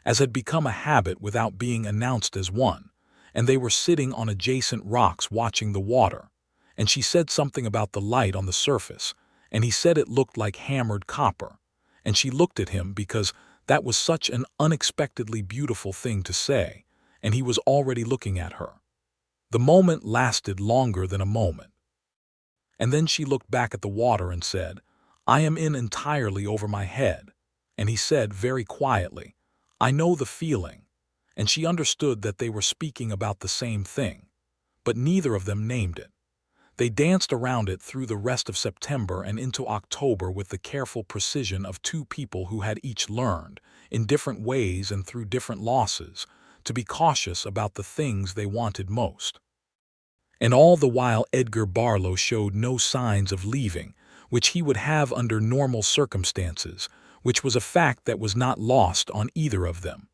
as had become a habit without being announced as one, and they were sitting on adjacent rocks watching the water, and she said something about the light on the surface, and he said it looked like hammered copper, and she looked at him because that was such an unexpectedly beautiful thing to say, and he was already looking at her. The moment lasted longer than a moment. And then she looked back at the water and said, "I am in entirely over my head." And he said very quietly, "I know the feeling." And she understood that they were speaking about the same thing, but neither of them named it. They danced around it through the rest of September and into October with the careful precision of two people who had each learned, in different ways and through different losses, to be cautious about the things they wanted most. And all the while Edgar Barlow showed no signs of leaving, which he would have under normal circumstances, which was a fact that was not lost on either of them.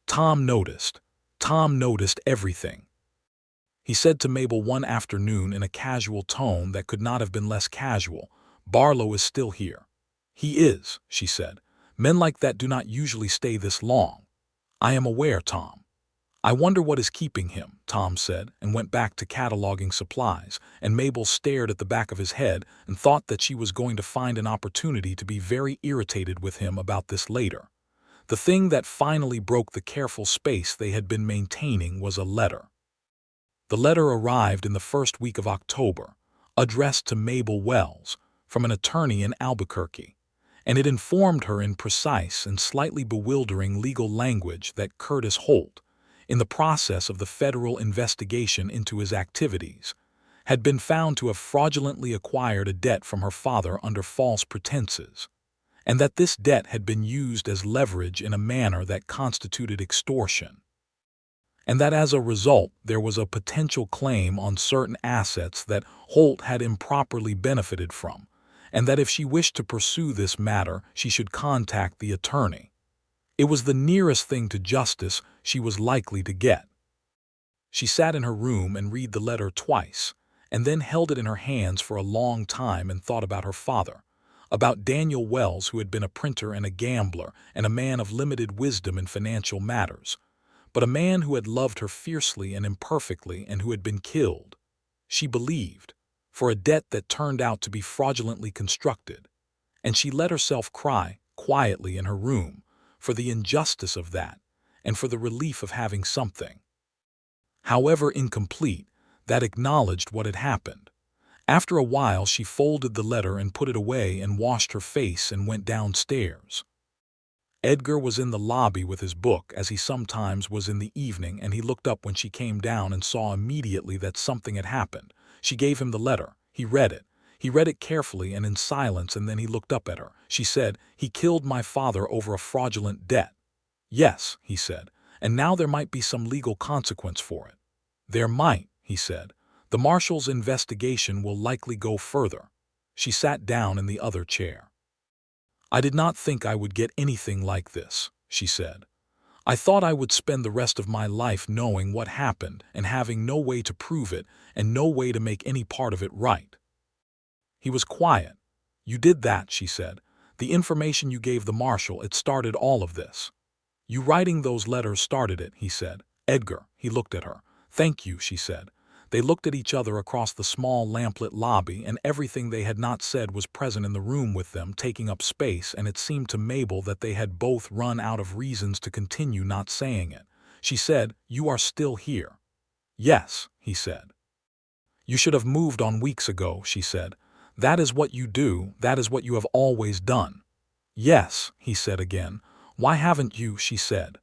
Tom noticed. Tom noticed everything. He said to Mabel one afternoon in a casual tone that could not have been less casual, Barlow is still here." "He is," she said. "Men like that do not usually stay this long." "I am aware, Tom." "I wonder what is keeping him," Tom said, and went back to cataloging supplies, and Mabel stared at the back of his head and thought that she was going to find an opportunity to be very irritated with him about this later. The thing that finally broke the careful space they had been maintaining was a letter. The letter arrived in the first week of October, addressed to Mabel Wells, from an attorney in Albuquerque, and it informed her in precise and slightly bewildering legal language that Curtis Holt, in the process of the federal investigation into his activities, had been found to have fraudulently acquired a debt from her father under false pretenses, and that this debt had been used as leverage in a manner that constituted extortion, and that as a result there was a potential claim on certain assets that Holt had improperly benefited from, and that if she wished to pursue this matter she should contact the attorney. It was the nearest thing to justice she was likely to get. She sat in her room and read the letter twice, and then held it in her hands for a long time and thought about her father, about Daniel Wells, who had been a printer and a gambler and a man of limited wisdom in financial matters, but a man who had loved her fiercely and imperfectly and who had been killed, she believed, for a debt that turned out to be fraudulently constructed, and she let herself cry quietly in her room for the injustice of that and for the relief of having something, however incomplete, that acknowledged what had happened. After a while she folded the letter and put it away and washed her face and went downstairs. Edgar was in the lobby with his book, as he sometimes was in the evening, and he looked up when she came down and saw immediately that something had happened. She gave him the letter. He read it. He read it carefully and in silence, and then he looked up at her. She said, "He killed my father over a fraudulent debt." "Yes," he said, "and now there might be some legal consequence for it." "There might," he said. "The marshal's investigation will likely go further." She sat down in the other chair. "I did not think I would get anything like this," she said. "I thought I would spend the rest of my life knowing what happened and having no way to prove it and no way to make any part of it right." He was quiet. "You did that," she said. "The information you gave the marshal, it started all of this." "You writing those letters started it," he said. "Edgar," he looked at her. "Thank you," she said. They looked at each other across the small lamplit lobby, and everything they had not said was present in the room with them, taking up space, and it seemed to Mabel that they had both run out of reasons to continue not saying it. She said, "You are still here." "Yes," he said. "You should have moved on weeks ago," she said. "That is what you do, that is what you have always done." "Yes," he said again. "Why haven't you?" she said.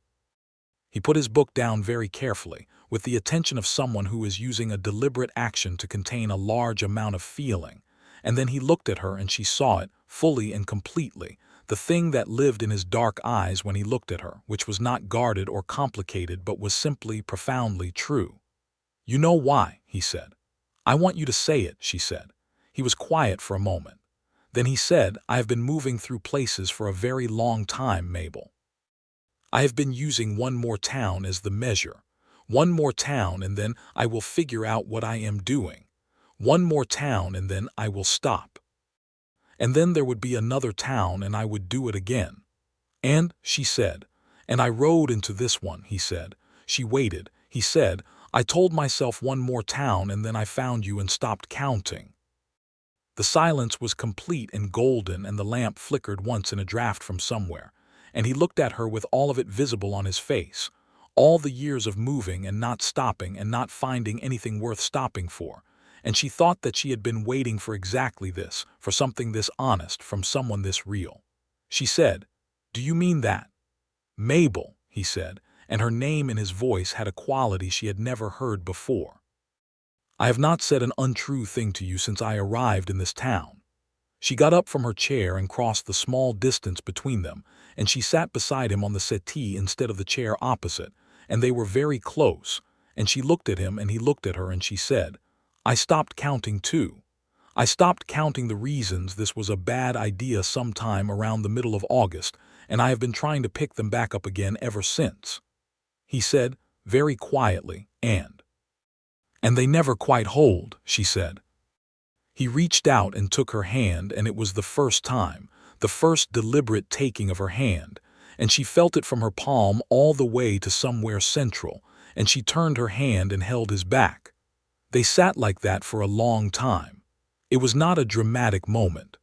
He put his book down very carefully, with the attention of someone who is using a deliberate action to contain a large amount of feeling, and then he looked at her and she saw it, fully and completely, the thing that lived in his dark eyes when he looked at her, which was not guarded or complicated but was simply profoundly true. "You know why," he said. "I want you to say it," she said. He was quiet for a moment. Then he said, "I have been moving through places for a very long time, Mabel. I have been using one more town as the measure. One more town and then I will figure out what I am doing. One more town and then I will stop. And then there would be another town and I would do it again." "And," she said, "and I rode into this one," he said. She waited. He said, "I told myself one more town and then I found you and stopped counting." The silence was complete and golden, and the lamp flickered once in a draft from somewhere, and he looked at her with all of it visible on his face, all the years of moving and not stopping and not finding anything worth stopping for, and she thought that she had been waiting for exactly this, for something this honest from someone this real. She said, "Do you mean that?" "Mabel," he said, and her name in his voice had a quality she had never heard before. "I have not said an untrue thing to you since I arrived in this town." She got up from her chair and crossed the small distance between them, and she sat beside him on the settee instead of the chair opposite, and they were very close, and she looked at him and he looked at her and she said, "I stopped counting too. I stopped counting the reasons this was a bad idea sometime around the middle of August, and I have been trying to pick them back up again ever since." He said, very quietly, and they never quite hold," she said. He reached out and took her hand, and it was the first time, the first deliberate taking of her hand, and she felt it from her palm all the way to somewhere central, and she turned her hand and held his back. They sat like that for a long time. It was not a dramatic moment.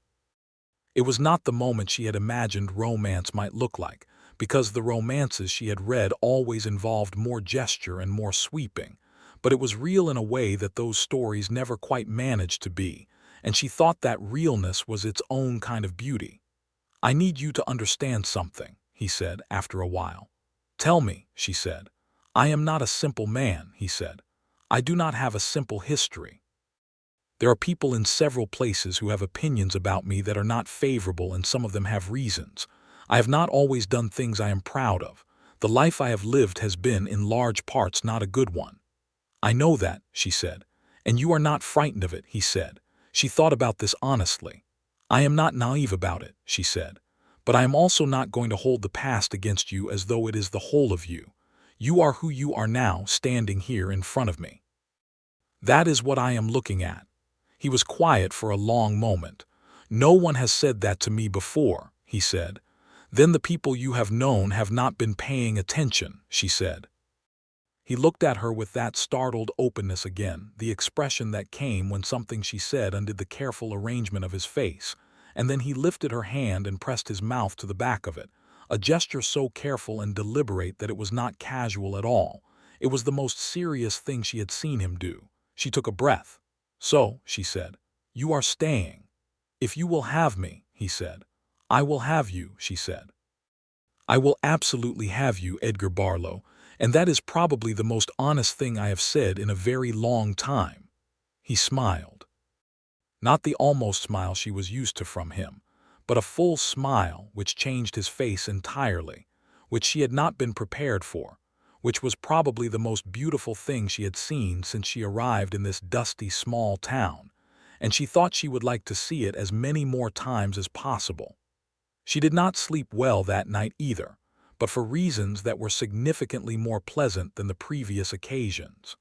It was not the moment she had imagined romance might look like, because the romances she had read always involved more gesture and more sweeping, but it was real in a way that those stories never quite managed to be, and she thought that realness was its own kind of beauty. "I need you to understand something," he said after a while. "Tell me," she said. "I am not a simple man," he said. "I do not have a simple history. There are people in several places who have opinions about me that are not favorable, and some of them have reasons. I have not always done things I am proud of. The life I have lived has been, in large parts, not a good one." "I know that," she said. "And you are not frightened of it," he said. She thought about this honestly. "I am not naive about it," she said. "But I am also not going to hold the past against you as though it is the whole of you. You are who you are now, standing here in front of me. That is what I am looking at." He was quiet for a long moment. "No one has said that to me before," he said. "Then the people you have known have not been paying attention," she said. He looked at her with that startled openness again, the expression that came when something she said undid the careful arrangement of his face, and then he lifted her hand and pressed his mouth to the back of it, a gesture so careful and deliberate that it was not casual at all. It was the most serious thing she had seen him do. She took a breath. "So," she said, "you are staying." "If you will have me," he said. "I will have you," she said. "I will absolutely have you, Edgar Barlow, and that is probably the most honest thing I have said in a very long time." He smiled. Not the almost smile she was used to from him, but a full smile which changed his face entirely, which she had not been prepared for, which was probably the most beautiful thing she had seen since she arrived in this dusty small town, and she thought she would like to see it as many more times as possible. She did not sleep well that night either, but for reasons that were significantly more pleasant than the previous occasions.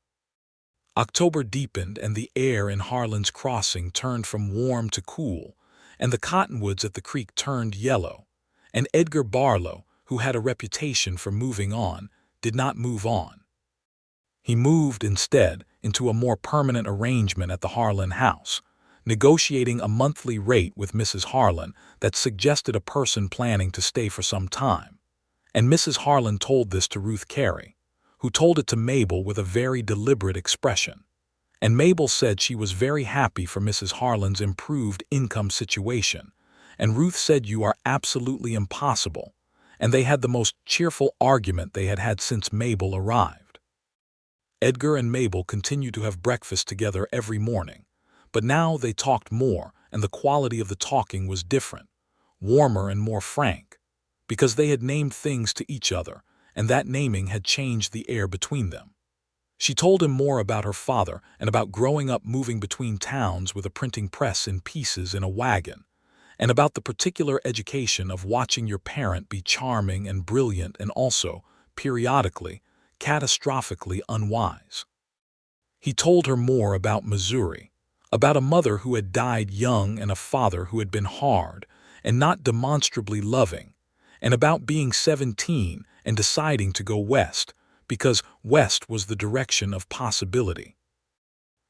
October deepened, and the air in Harlan's crossing turned from warm to cool, and the cottonwoods at the creek turned yellow, and Edgar Barlow, who had a reputation for moving on, did not move on. He moved, instead, into a more permanent arrangement at the Harlan house, negotiating a monthly rate with Mrs. Harlan that suggested a person planning to stay for some time. And Mrs. Harlan told this to Ruth Carey, who told it to Mabel with a very deliberate expression. And Mabel said she was very happy for Mrs. Harlan's improved income situation, and Ruth said you are absolutely impossible, and they had the most cheerful argument they had had since Mabel arrived. Edgar and Mabel continued to have breakfast together every morning, but now they talked more, and the quality of the talking was different, warmer and more frank, because they had named things to each other, and that naming had changed the air between them. She told him more about her father and about growing up moving between towns with a printing press in pieces in a wagon, and about the particular education of watching your parent be charming and brilliant and also, periodically, catastrophically unwise. He told her more about Missouri, about a mother who had died young and a father who had been hard and not demonstrably loving, and about being 17 and deciding to go west, because west was the direction of possibility.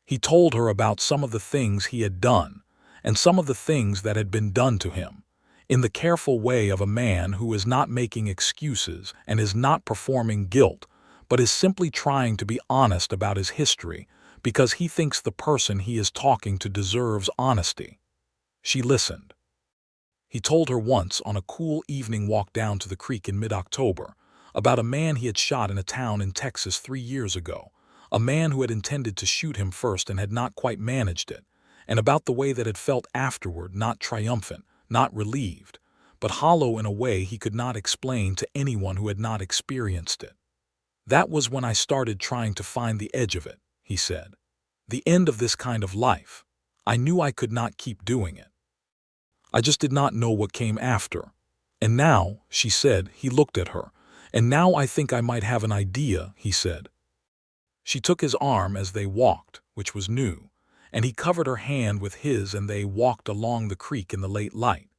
He told her about some of the things he had done, and some of the things that had been done to him, in the careful way of a man who is not making excuses and is not performing guilt, but is simply trying to be honest about his history because he thinks the person he is talking to deserves honesty. She listened. He told her once on a cool evening walk down to the creek in mid-October about a man he had shot in a town in Texas 3 years ago, a man who had intended to shoot him first and had not quite managed it, and about the way that had felt afterward, not triumphant, not relieved, but hollow in a way he could not explain to anyone who had not experienced it. "That was when I started trying to find the edge of it," he said. "The end of this kind of life. I knew I could not keep doing it. I just did not know what came after. And now," she said, he looked at her, "and now I think I might have an idea," he said. She took his arm as they walked, which was new, and he covered her hand with his and they walked along the creek in the late light.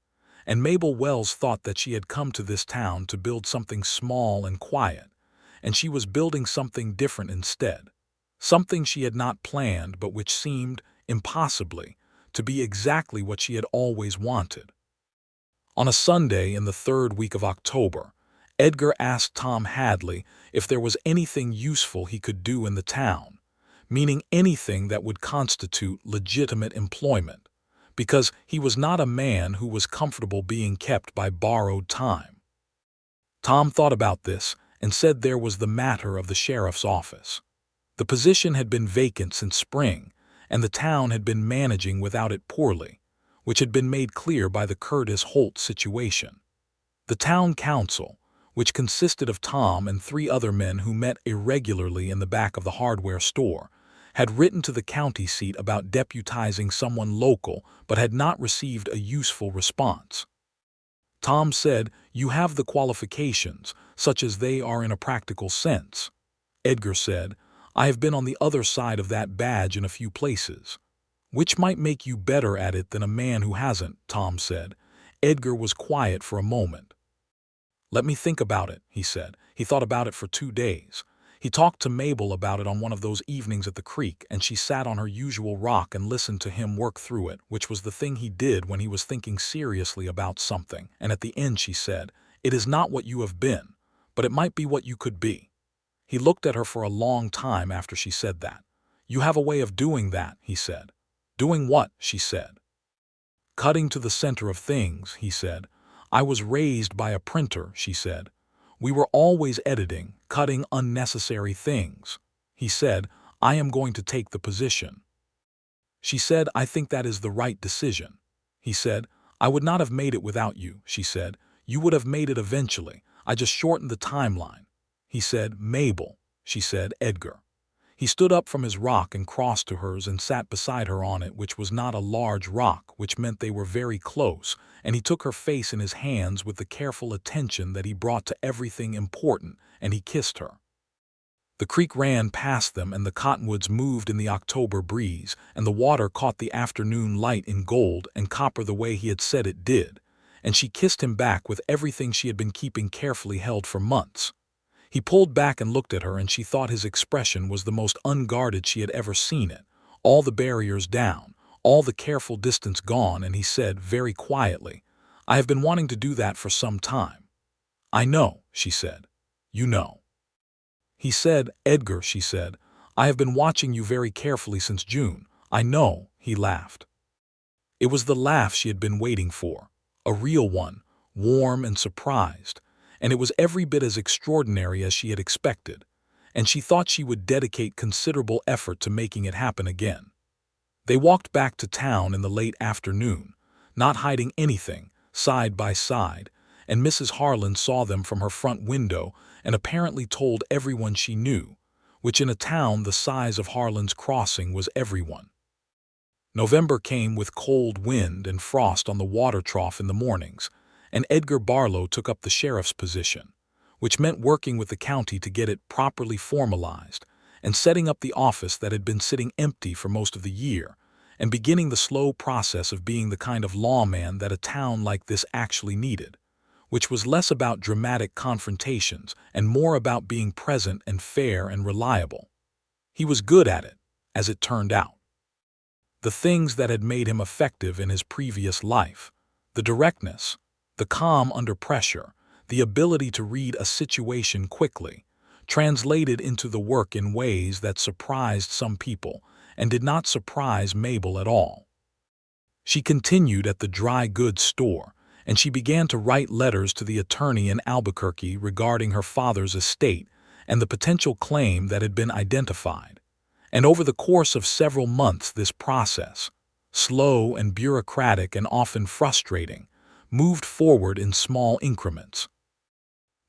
And Mabel Wells thought that she had come to this town to build something small and quiet, and she was building something different instead. Something she had not planned but which seemed, impossibly, to be exactly what she had always wanted. On a Sunday in the third week of October, Edgar asked Tom Hadley if there was anything useful he could do in the town, meaning anything that would constitute legitimate employment, because he was not a man who was comfortable being kept by borrowed time. Tom thought about this and said there was the matter of the sheriff's office. The position had been vacant since spring, and the town had been managing without it poorly, which had been made clear by the Curtis Holt situation. The town council, which consisted of Tom and 3 other men who met irregularly in the back of the hardware store, had written to the county seat about deputizing someone local but had not received a useful response. Tom said, "You have the qualifications, such as they are in a practical sense." Edgar said, "I have been on the other side of that badge in a few places." "Which might make you better at it than a man who hasn't," Tom said. Edgar was quiet for a moment. "Let me think about it," he said. He thought about it for 2 days. He talked to Mabel about it on one of those evenings at the creek, and she sat on her usual rock and listened to him work through it, which was the thing he did when he was thinking seriously about something. And at the end she said, "It is not what you have been, but it might be what you could be." He looked at her for a long time after she said that. "You have a way of doing that," he said. "Doing what?" she said. "Cutting to the center of things," he said. "I was raised by a printer," she said. "We were always editing, cutting unnecessary things." He said, "I am going to take the position." She said, "I think that is the right decision." He said, "I would not have made it without you," she said. "You would have made it eventually. I just shortened the timeline." He said, "Mabel," she said, "Edgar." He stood up from his rock and crossed to hers and sat beside her on it, which was not a large rock, which meant they were very close, and he took her face in his hands with the careful attention that he brought to everything important, and he kissed her. The creek ran past them, and the cottonwoods moved in the October breeze, and the water caught the afternoon light in gold and copper the way he had said it did, and she kissed him back with everything she had been keeping carefully held for months. He pulled back and looked at her, and she thought his expression was the most unguarded she had ever seen it, all the barriers down, all the careful distance gone, and he said very quietly, "I have been wanting to do that for some time." "I know," she said. "You know." He said, "Edgar," she said, "I have been watching you very carefully since June." "I know," he laughed. It was the laugh she had been waiting for, a real one, warm and surprised, and it was every bit as extraordinary as she had expected, and she thought she would dedicate considerable effort to making it happen again. They walked back to town in the late afternoon, not hiding anything, side by side, and Mrs. Harlan saw them from her front window and apparently told everyone she knew, which in a town the size of Harlan's Crossing was everyone. November came with cold wind and frost on the water trough in the mornings, and Edgar Barlow took up the sheriff's position, which meant working with the county to get it properly formalized and setting up the office that had been sitting empty for most of the year, and beginning the slow process of being the kind of lawman that a town like this actually needed, which was less about dramatic confrontations and more about being present and fair and reliable. He was good at it, as it turned out. The things that had made him effective in his previous life, the directness, the calm under pressure, the ability to read a situation quickly, translated into the work in ways that surprised some people and did not surprise Mabel at all. She continued at the dry goods store, and she began to write letters to the attorney in Albuquerque regarding her father's estate and the potential claim that had been identified. And over the course of several months this process, slow and bureaucratic and often frustrating, moved forward in small increments.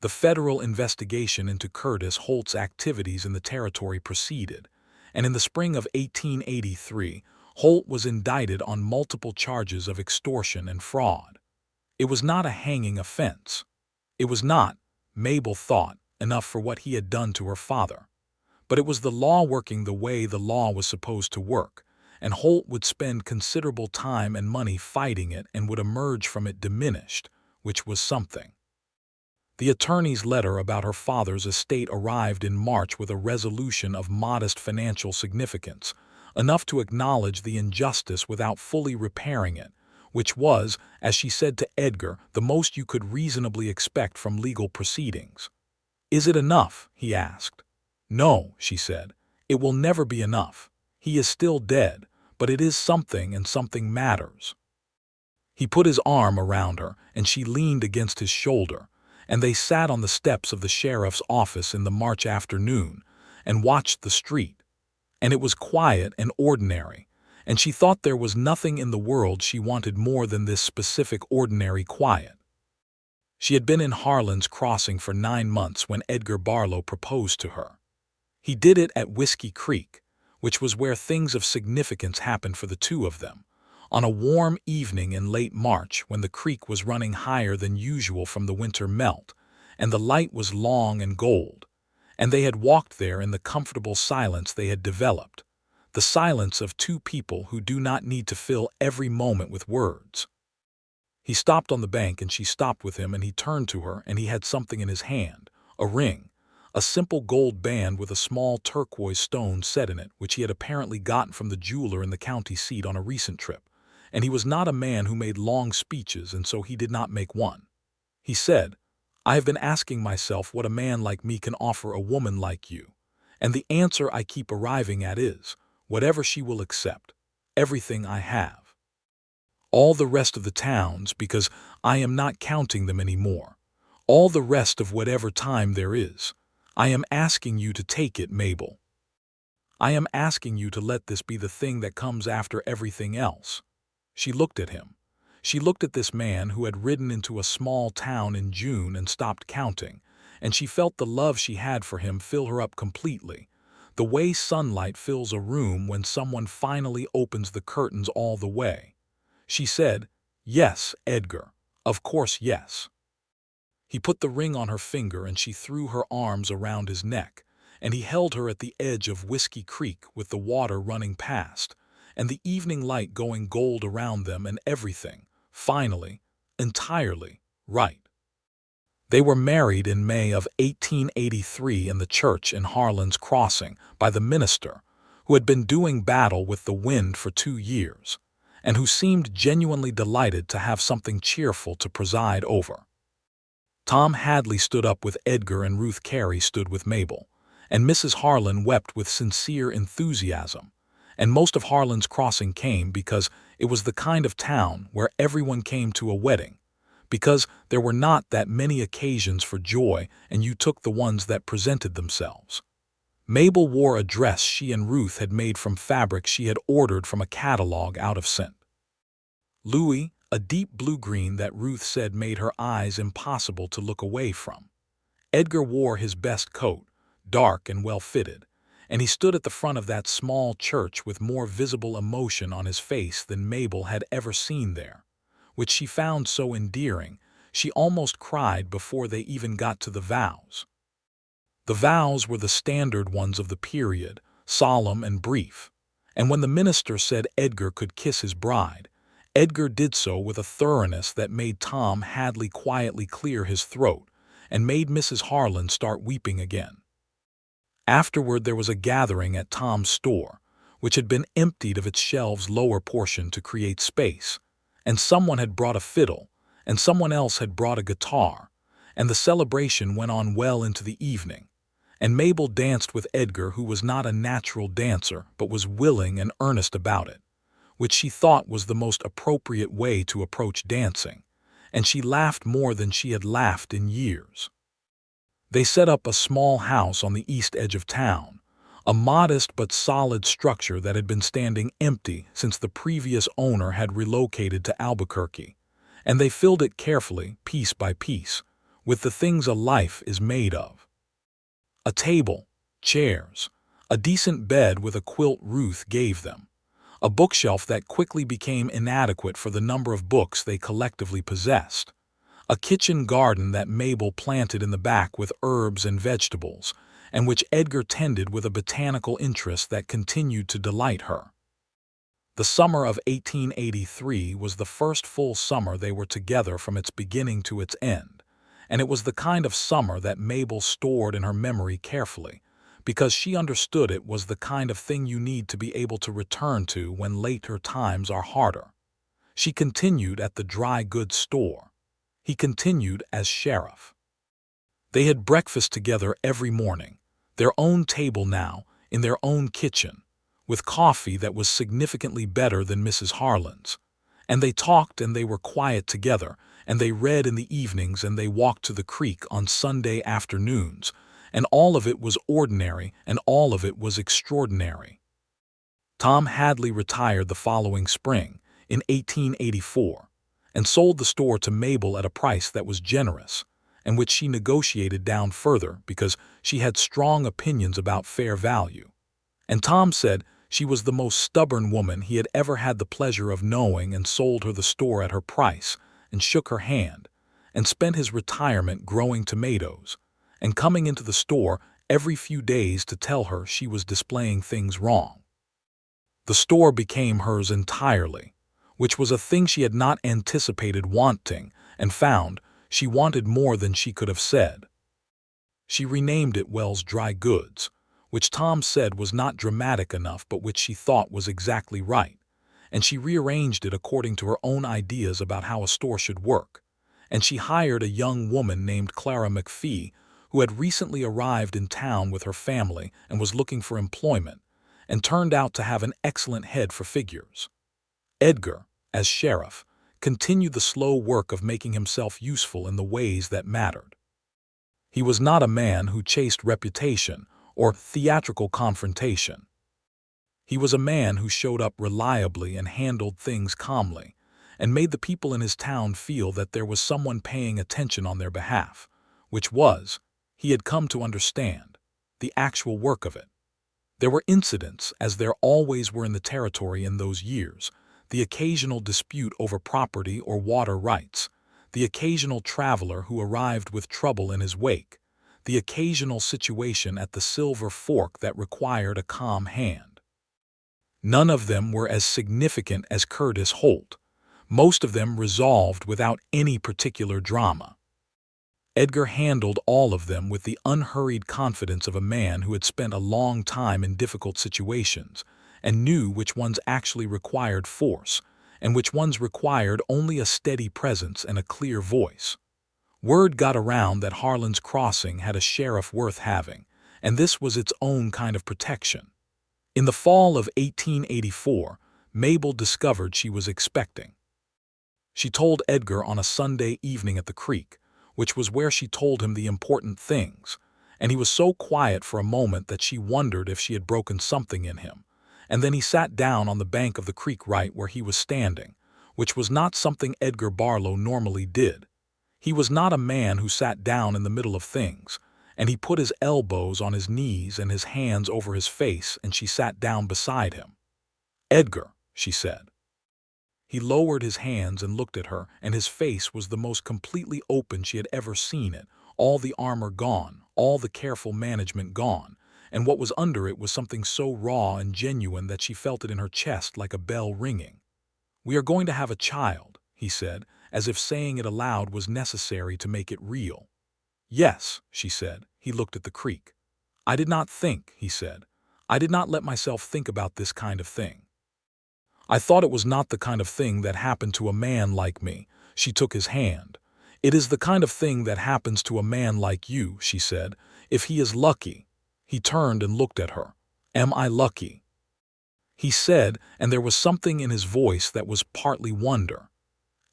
The federal investigation into Curtis Holt's activities in the territory proceeded, and in the spring of 1883, Holt was indicted on multiple charges of extortion and fraud. It was not a hanging offense. It was not, Mabel thought, enough for what he had done to her father. But it was the law working the way the law was supposed to work, and Holt would spend considerable time and money fighting it and would emerge from it diminished, which was something. The attorney's letter about her father's estate arrived in March with a resolution of modest financial significance, enough to acknowledge the injustice without fully repairing it, which was, as she said to Edgar, the most you could reasonably expect from legal proceedings. "Is it enough?" he asked. "No," she said. "It will never be enough. He is still dead, but it is something, and something matters." He put his arm around her, and she leaned against his shoulder, and they sat on the steps of the sheriff's office in the March afternoon and watched the street. And it was quiet and ordinary, and she thought there was nothing in the world she wanted more than this specific ordinary quiet. She had been in Harlan's Crossing for 9 months when Edgar Barlow proposed to her. He did it at Whiskey Creek, which was where things of significance happened for the two of them, on a warm evening in late March when the creek was running higher than usual from the winter melt, and the light was long and gold, and they had walked there in the comfortable silence they had developed, the silence of two people who do not need to fill every moment with words. He stopped on the bank and she stopped with him, and he turned to her and he had something in his hand, a ring, a simple gold band with a small turquoise stone set in it, which he had apparently gotten from the jeweler in the county seat on a recent trip. And he was not a man who made long speeches, and so he did not make one. He said, "I have been asking myself what a man like me can offer a woman like you, and the answer I keep arriving at is, whatever she will accept, everything I have. All the rest of the towns, because I am not counting them anymore. All the rest of whatever time there is. I am asking you to take it, Mabel. I am asking you to let this be the thing that comes after everything else." She looked at him. She looked at this man who had ridden into a small town in June and stopped counting, and she felt the love she had for him fill her up completely, the way sunlight fills a room when someone finally opens the curtains all the way. She said, "Yes, Edgar, of course yes." He put the ring on her finger and she threw her arms around his neck, and he held her at the edge of Whiskey Creek with the water running past, and the evening light going gold around them, and everything, finally, entirely, right. They were married in May of 1883 in the church in Harlan's Crossing by the minister, who had been doing battle with the wind for 2 years, and who seemed genuinely delighted to have something cheerful to preside over. Tom Hadley stood up with Edgar and Ruth Carey stood with Mabel, and Mrs. Harlan wept with sincere enthusiasm. And most of Harlan's Crossing came because it was the kind of town where everyone came to a wedding, because there were not that many occasions for joy and you took the ones that presented themselves. Mabel wore a dress she and Ruth had made from fabric she had ordered from a catalog out of St. Louis, a deep blue-green that Ruth said made her eyes impossible to look away from. Edgar wore his best coat, dark and well-fitted, and he stood at the front of that small church with more visible emotion on his face than Mabel had ever seen there, which she found so endearing she almost cried before they even got to the vows. The vows were the standard ones of the period, solemn and brief, and when the minister said Edgar could kiss his bride, Edgar did so with a thoroughness that made Tom Hadley quietly clear his throat and made Mrs. Harlan start weeping again. Afterward there was a gathering at Tom's store, which had been emptied of its shelves' lower portion to create space, and someone had brought a fiddle, and someone else had brought a guitar, and the celebration went on well into the evening, and Mabel danced with Edgar, who was not a natural dancer but was willing and earnest about it, which she thought was the most appropriate way to approach dancing, and she laughed more than she had laughed in years. They set up a small house on the east edge of town, a modest but solid structure that had been standing empty since the previous owner had relocated to Albuquerque, and they filled it carefully, piece by piece, with the things a life is made of. A table, chairs, a decent bed with a quilt Ruth gave them, a bookshelf that quickly became inadequate for the number of books they collectively possessed, a kitchen garden that Mabel planted in the back with herbs and vegetables, and which Edgar tended with a botanical interest that continued to delight her. The summer of 1883 was the first full summer they were together from its beginning to its end, and it was the kind of summer that Mabel stored in her memory carefully, because she understood it was the kind of thing you need to be able to return to when later times are harder. She continued at the dry goods store. He continued as sheriff. They had breakfast together every morning, their own table now, in their own kitchen, with coffee that was significantly better than Mrs. Harlan's. And they talked and they were quiet together, and they read in the evenings and they walked to the creek on Sunday afternoons, and all of it was ordinary and all of it was extraordinary. Tom Hadley retired the following spring, in 1884, and sold the store to Mabel at a price that was generous, and which she negotiated down further because she had strong opinions about fair value. And Tom said she was the most stubborn woman he had ever had the pleasure of knowing, and sold her the store at her price, and shook her hand, and spent his retirement growing tomatoes, and coming into the store every few days to tell her she was displaying things wrong. The store became hers entirely, which was a thing she had not anticipated wanting, and found she wanted more than she could have said. She renamed it Wells Dry Goods, which Tom said was not dramatic enough but which she thought was exactly right, and she rearranged it according to her own ideas about how a store should work, and she hired a young woman named Clara McPhee, who had recently arrived in town with her family and was looking for employment, and turned out to have an excellent head for figures. Edgar, as sheriff, continued the slow work of making himself useful in the ways that mattered. He was not a man who chased reputation or theatrical confrontation. He was a man who showed up reliably and handled things calmly, and made the people in his town feel that there was someone paying attention on their behalf, which was, he had come to understand, the actual work of it. There were incidents, as there always were in the territory in those years, the occasional dispute over property or water rights, the occasional traveler who arrived with trouble in his wake, the occasional situation at the Silver Fork that required a calm hand. None of them were as significant as Curtis Holt, most of them resolved without any particular drama. Edgar handled all of them with the unhurried confidence of a man who had spent a long time in difficult situations and knew which ones actually required force and which ones required only a steady presence and a clear voice. Word got around that Harlan's Crossing had a sheriff worth having, and this was its own kind of protection. In the fall of 1884, Mabel discovered she was expecting. She told Edgar on a Sunday evening at the creek, which was where she told him the important things, and he was so quiet for a moment that she wondered if she had broken something in him, and then he sat down on the bank of the creek right where he was standing, which was not something Edgar Barlow normally did. He was not a man who sat down in the middle of things, and he put his elbows on his knees and his hands over his face, and she sat down beside him. "Edgar," she said. He lowered his hands and looked at her, and his face was the most completely open she had ever seen it, all the armor gone, all the careful management gone, and what was under it was something so raw and genuine that she felt it in her chest like a bell ringing. "We are going to have a child," he said, as if saying it aloud was necessary to make it real. "Yes," she said. He looked at the creek. "I did not think," he said. "I did not let myself think about this kind of thing. I thought it was not the kind of thing that happened to a man like me." She took his hand. "It is the kind of thing that happens to a man like you," she said, "if he is lucky." He turned and looked at her. "Am I lucky?" he said, and there was something in his voice that was partly wonder.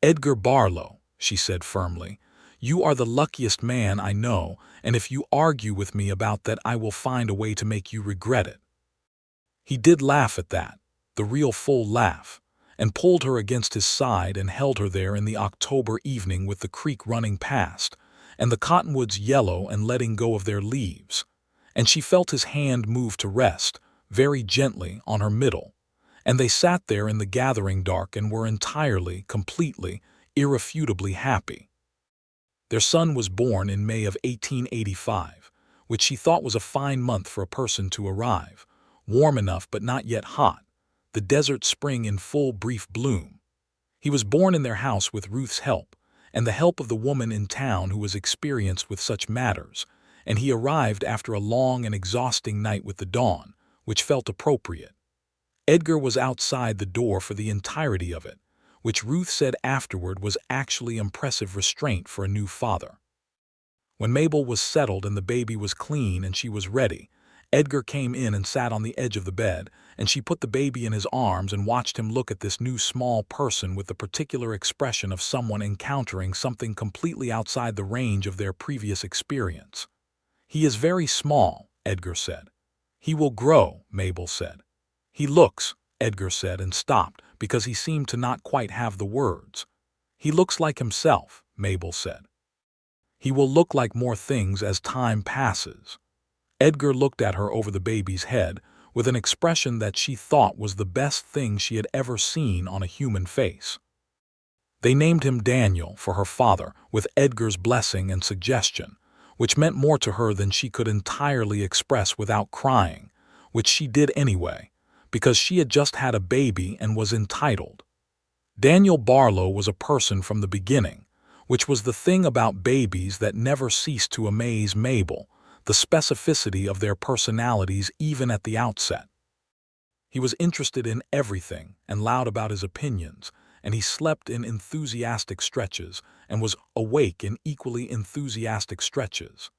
"Edgar Barlow," she said firmly, "you are the luckiest man I know, and if you argue with me about that, I will find a way to make you regret it." He did laugh at that, the real full laugh, and pulled her against his side and held her there in the October evening with the creek running past, and the cottonwoods yellow and letting go of their leaves, and she felt his hand move to rest, very gently, on her middle, and they sat there in the gathering dark and were entirely, completely, irrefutably happy. Their son was born in May of 1885, which she thought was a fine month for a person to arrive, warm enough but not yet hot. the desert spring in full brief bloom. He was born in their house with Ruth's help, and the help of the woman in town who was experienced with such matters, and he arrived after a long and exhausting night with the dawn, which felt appropriate. Edgar was outside the door for the entirety of it, which Ruth said afterward was actually impressive restraint for a new father. When Mabel was settled and the baby was clean and she was ready, Edgar came in and sat on the edge of the bed, and she put the baby in his arms and watched him look at this new small person with the particular expression of someone encountering something completely outside the range of their previous experience. "He is very small," Edgar said. "He will grow," Mabel said. "He looks," Edgar said and stopped because he seemed to not quite have the words. "He looks like himself," Mabel said. "He will look like more things as time passes." Edgar looked at her over the baby's head with an expression that she thought was the best thing she had ever seen on a human face. They named him Daniel for her father with Edgar's blessing and suggestion, which meant more to her than she could entirely express without crying, which she did anyway, because she had just had a baby and was entitled. Daniel Barlow was a person from the beginning, which was the thing about babies that never ceased to amaze Mabel, the specificity of their personalities even at the outset. He was interested in everything and loud about his opinions, and he slept in enthusiastic stretches and was awake in equally enthusiastic stretches.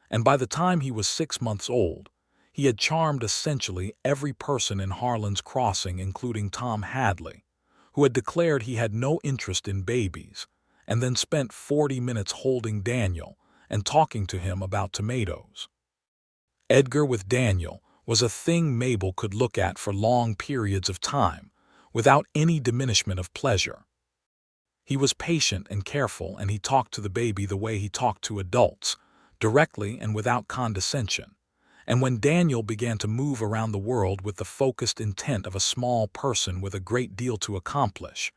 And by the time he was 6 months old, he had charmed essentially every person in Harlan's Crossing, including Tom Hadley, who had declared he had no interest in babies, and then spent 40 minutes holding Daniel and talking to him about tomatoes. Edgar with Daniel was a thing Mabel could look at for long periods of time, without any diminishment of pleasure. He was patient and careful, and he talked to the baby the way he talked to adults, directly and without condescension. And when Daniel began to move around the world with the focused intent of a small person with a great deal to accomplish,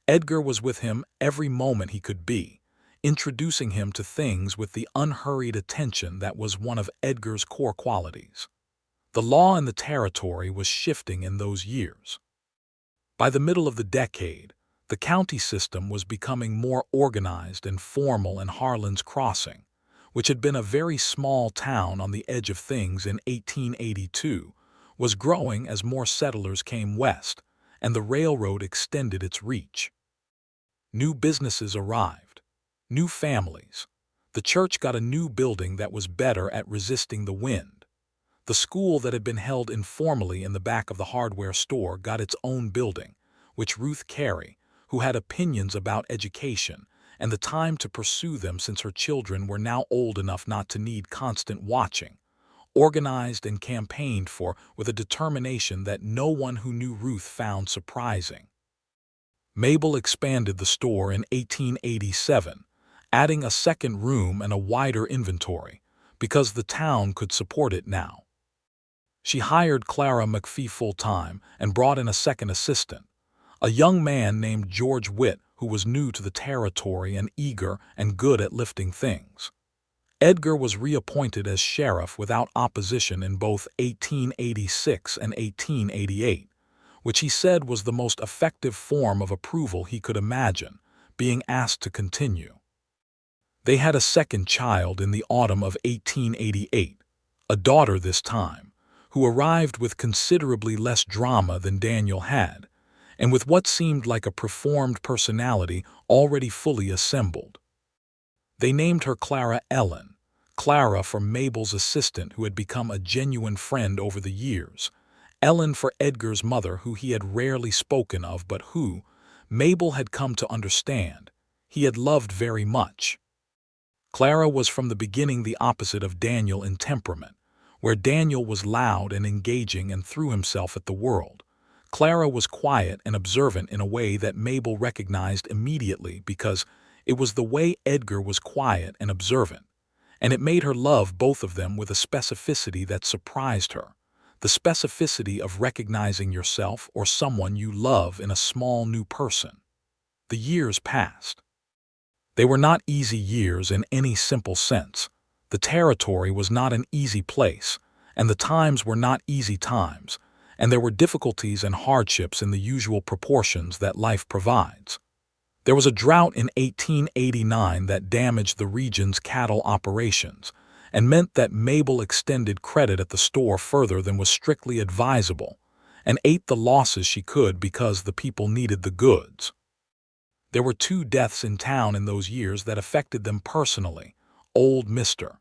Edgar was with him every moment he could be, introducing him to things with the unhurried attention that was one of Edgar's core qualities. The law in the territory was shifting in those years. By the middle of the decade, the county system was becoming more organized and formal, and Harlan's Crossing, which had been a very small town on the edge of things in 1882, was growing as more settlers came west, and the railroad extended its reach. New businesses arrived. New families. The church got a new building that was better at resisting the wind. The school that had been held informally in the back of the hardware store got its own building, which Ruth Carey, who had opinions about education and the time to pursue them since her children were now old enough not to need constant watching, organized and campaigned for with a determination that no one who knew Ruth found surprising. Mabel expanded the store in 1887, adding a second room and a wider inventory, because the town could support it now. She hired Clara McPhee full-time and brought in a second assistant, a young man named George Witt, who was new to the territory and eager and good at lifting things. Edgar was reappointed as sheriff without opposition in both 1886 and 1888, which he said was the most effective form of approval he could imagine, being asked to continue. They had a second child in the autumn of 1888, a daughter this time, who arrived with considerably less drama than Daniel had, and with what seemed like a preformed personality already fully assembled. They named her Clara Ellen, Clara for Mabel's assistant who had become a genuine friend over the years, Ellen for Edgar's mother who he had rarely spoken of but who, Mabel had come to understand, he had loved very much. Clara was from the beginning the opposite of Daniel in temperament, where Daniel was loud and engaging and threw himself at the world. Clara was quiet and observant in a way that Mabel recognized immediately because it was the way Edgar was quiet and observant, and it made her love both of them with a specificity that surprised her, the specificity of recognizing yourself or someone you love in a small new person. The years passed. They were not easy years in any simple sense. The territory was not an easy place, and the times were not easy times, and there were difficulties and hardships in the usual proportions that life provides. There was a drought in 1889 that damaged the region's cattle operations and meant that Mabel extended credit at the store further than was strictly advisable and ate the losses she could because the people needed the goods. There were 2 deaths in town in those years that affected them personally. Old Mr.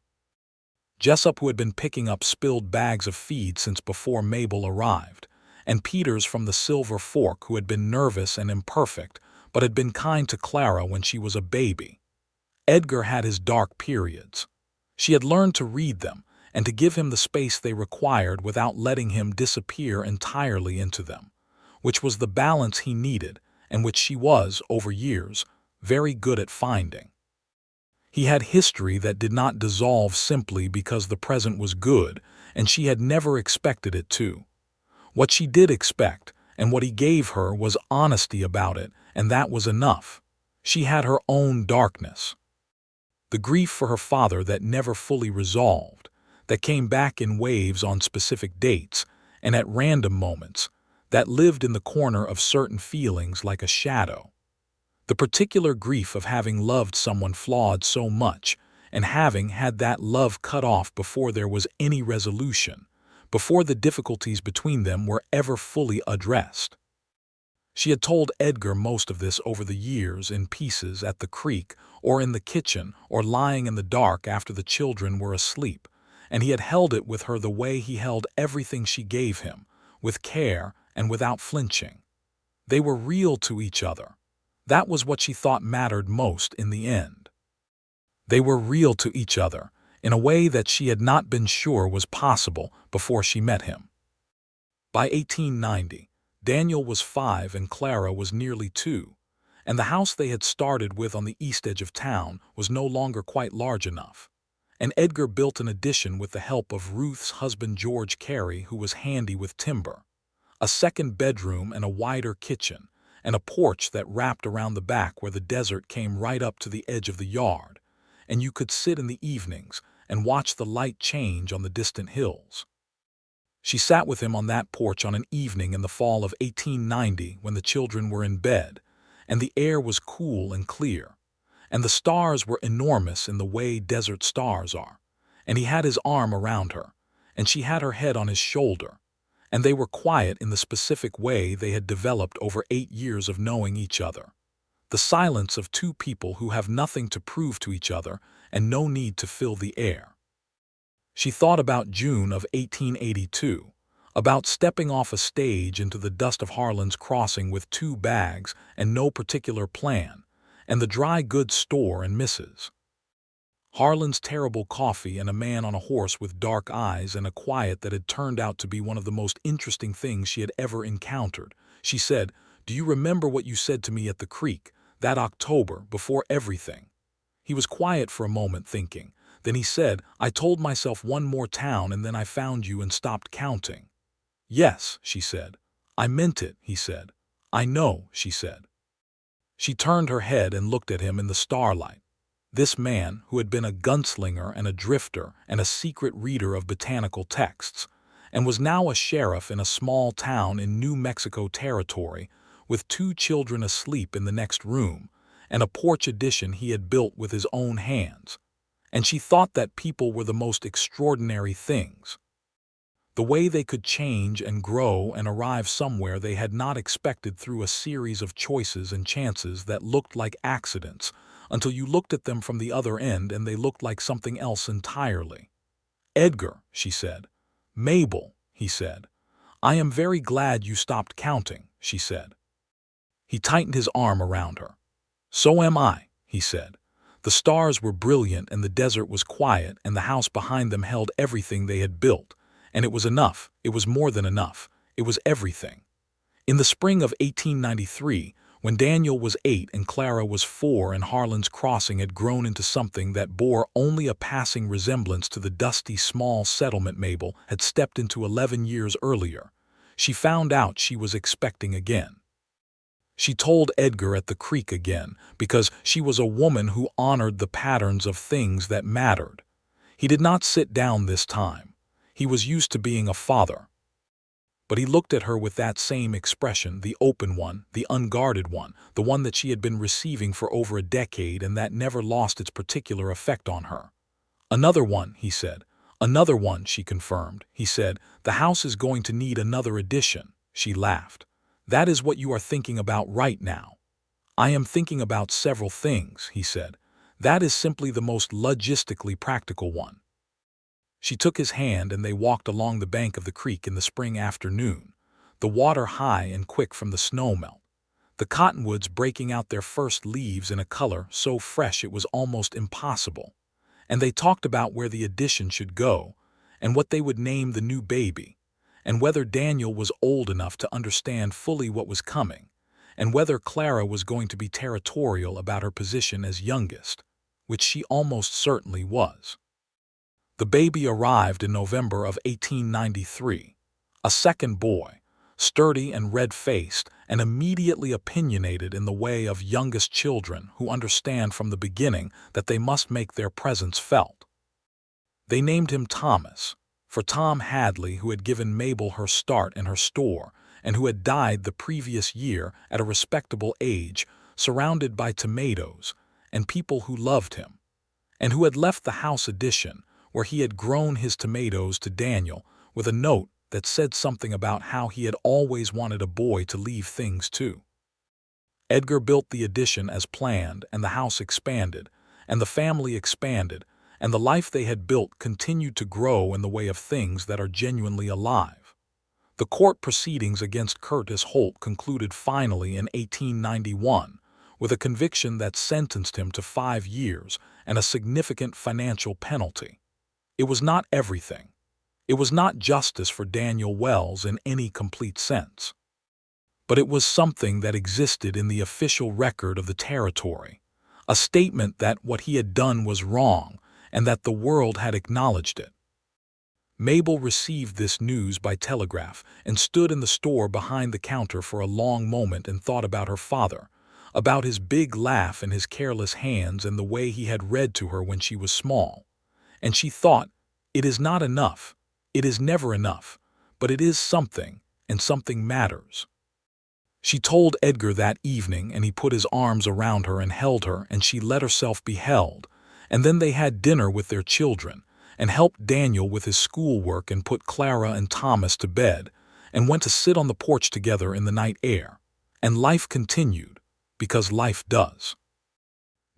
Jessup, who had been picking up spilled bags of feed since before Mabel arrived, and Peters from the Silver Fork, who had been nervous and imperfect but had been kind to Clara when she was a baby. Edgar had his dark periods. She had learned to read them and to give him the space they required without letting him disappear entirely into them, which was the balance he needed and which she was, over years, very good at finding. He had history that did not dissolve simply because the present was good, and she had never expected it to. What she did expect, and what he gave her, was honesty about it, and that was enough. She had her own darkness. The grief for her father that never fully resolved, that came back in waves on specific dates and at random moments, that lived in the corner of certain feelings like a shadow. The particular grief of having loved someone flawed so much and having had that love cut off before there was any resolution, before the difficulties between them were ever fully addressed. She had told Edgar most of this over the years in pieces at the creek or in the kitchen or lying in the dark after the children were asleep, and he had held it with her the way he held everything she gave him, with care and without flinching. They were real to each other. That was what she thought mattered most in the end. They were real to each other in a way that she had not been sure was possible before she met him. By 1890, Daniel was 5 and Clara was nearly 2, and the house they had started with on the east edge of town was no longer quite large enough, and Edgar built an addition with the help of Ruth's husband George Carey, who was handy with timber, a second bedroom and a wider kitchen, and a porch that wrapped around the back where the desert came right up to the edge of the yard, and you could sit in the evenings and watch the light change on the distant hills. She sat with him on that porch on an evening in the fall of 1890 when the children were in bed, and the air was cool and clear, and the stars were enormous in the way desert stars are, and he had his arm around her, and she had her head on his shoulder, and they were quiet in the specific way they had developed over 8 years of knowing each other. The silence of 2 people who have nothing to prove to each other and no need to fill the air. She thought about June of 1882, about stepping off a stage into the dust of Harlan's crossing with 2 bags and no particular plan, and the dry goods store and Mrs. Harlan's terrible coffee and a man on a horse with dark eyes and a quiet that had turned out to be one of the most interesting things she had ever encountered. She said, "Do you remember what you said to me at the creek, that October, before everything?" He was quiet for a moment, thinking. Then he said, "I told myself one more town and then I found you and stopped counting." "Yes," she said. "I meant it," he said. "I know," she said. She turned her head and looked at him in the starlight. This man, who had been a gunslinger and a drifter and a secret reader of botanical texts, and was now a sheriff in a small town in New Mexico territory, with 2 children asleep in the next room, and a porch addition he had built with his own hands. And she thought that people were the most extraordinary things. The way they could change and grow and arrive somewhere they had not expected through a series of choices and chances that looked like accidents, until you looked at them from the other end and they looked like something else entirely. "Edgar," she said. "Mabel," he said. "I am very glad you stopped counting," she said. He tightened his arm around her. "So am I," he said. The stars were brilliant and the desert was quiet and the house behind them held everything they had built, and it was enough, it was more than enough, it was everything. In the spring of 1893, when Daniel was 8 and Clara was 4 and Harlan's Crossing had grown into something that bore only a passing resemblance to the dusty small settlement Mabel had stepped into 11 years earlier, she found out she was expecting again. She told Edgar at the creek again, because she was a woman who honored the patterns of things that mattered. He did not sit down this time. He was used to being a father. But he looked at her with that same expression, the open one, the unguarded one, the one that she had been receiving for over a decade and that never lost its particular effect on her. "Another one," he said. "Another one," she confirmed. He said, "The house is going to need another addition." She laughed. "That is what you are thinking about right now." "I am thinking about several things," he said. "That is simply the most logistically practical one." She took his hand and they walked along the bank of the creek in the spring afternoon, the water high and quick from the snowmelt, the cottonwoods breaking out their first leaves in a color so fresh it was almost impossible. And they talked about where the addition should go, and what they would name the new baby, and whether Daniel was old enough to understand fully what was coming, and whether Clara was going to be territorial about her position as youngest, which she almost certainly was. The baby arrived in November of 1893, a second boy, sturdy and red-faced and immediately opinionated in the way of youngest children who understand from the beginning that they must make their presence felt. They named him Thomas, for Tom Hadley, who had given Mabel her start in her store and who had died the previous year at a respectable age, surrounded by tomatoes and people who loved him, and who had left the house addition where he had grown his tomatoes to Daniel with a note that said something about how he had always wanted a boy to leave things to. Edgar built the addition as planned, and the house expanded, and the family expanded, and the life they had built continued to grow in the way of things that are genuinely alive. The court proceedings against Curtis Holt concluded finally in 1891 with a conviction that sentenced him to 5 years and a significant financial penalty. It was not everything. It was not justice for Daniel Wells in any complete sense. But it was something that existed in the official record of the territory, a statement that what he had done was wrong and that the world had acknowledged it. Mabel received this news by telegraph and stood in the store behind the counter for a long moment and thought about her father, about his big laugh and his careless hands and the way he had read to her when she was small. And she thought, "It is not enough. It is never enough, but it is something, and something matters." She told Edgar that evening, and he put his arms around her and held her, and she let herself be held, and then they had dinner with their children, and helped Daniel with his schoolwork and put Clara and Thomas to bed, and went to sit on the porch together in the night air. And life continued, because life does.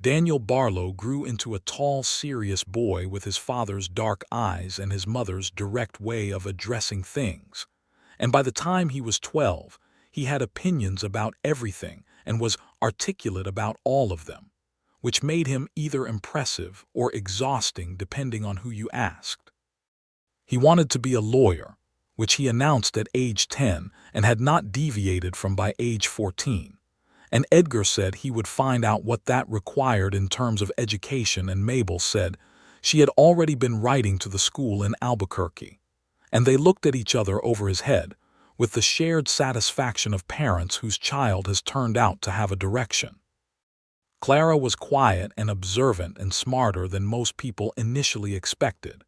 Daniel Barlow grew into a tall, serious boy with his father's dark eyes and his mother's direct way of addressing things. And by the time he was 12, he had opinions about everything and was articulate about all of them, which made him either impressive or exhausting depending on who you asked. He wanted to be a lawyer, which he announced at age 10 and had not deviated from by age 14. And Edgar said he would find out what that required in terms of education, and Mabel said she had already been writing to the school in Albuquerque. And they looked at each other over his head, with the shared satisfaction of parents whose child has turned out to have a direction. Clara was quiet and observant and smarter than most people initially expected,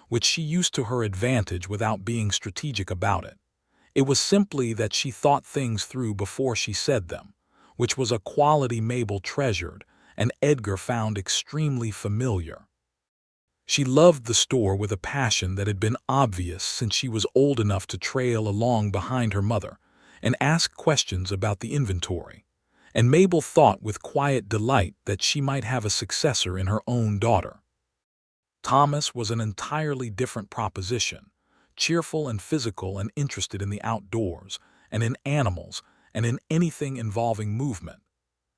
which she used to her advantage without being strategic about it. It was simply that she thought things through before she said them, which was a quality Mabel treasured and Edgar found extremely familiar. She loved the store with a passion that had been obvious since she was old enough to trail along behind her mother and ask questions about the inventory, and Mabel thought with quiet delight that she might have a successor in her own daughter. Thomas was an entirely different proposition, cheerful and physical and interested in the outdoors and in animals and in anything involving movement.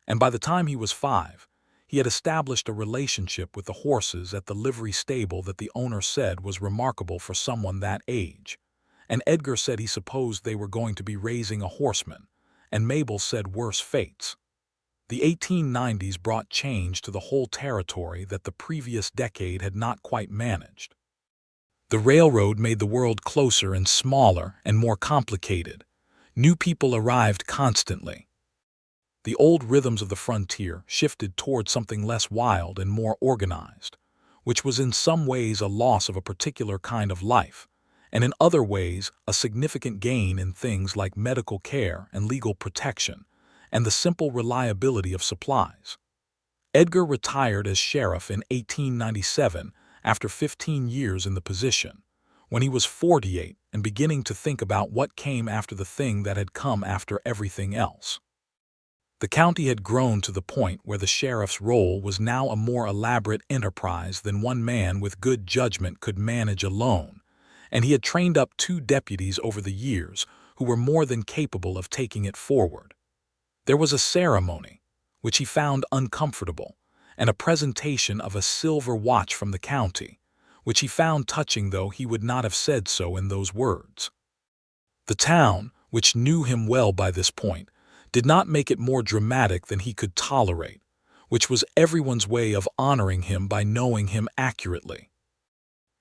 And by the time he was 5, he had established a relationship with the horses at the livery stable that the owner said was remarkable for someone that age. And Edgar said he supposed they were going to be raising a horseman, and Mabel said worse fates. The 1890s brought change to the whole territory that the previous decade had not quite managed. The railroad made the world closer and smaller and more complicated. New people arrived constantly. The old rhythms of the frontier shifted toward something less wild and more organized, which was in some ways a loss of a particular kind of life, and in other ways a significant gain in things like medical care and legal protection, and the simple reliability of supplies. Edgar retired as sheriff in 1897 after 15 years in the position, when he was 48 and beginning to think about what came after the thing that had come after everything else. The county had grown to the point where the sheriff's role was now a more elaborate enterprise than one man with good judgment could manage alone, and he had trained up 2 deputies over the years who were more than capable of taking it forward. There was a ceremony, which he found uncomfortable, and a presentation of a silver watch from the county, which he found touching, though he would not have said so in those words. The town, which knew him well by this point, did not make it more dramatic than he could tolerate, which was everyone's way of honoring him by knowing him accurately.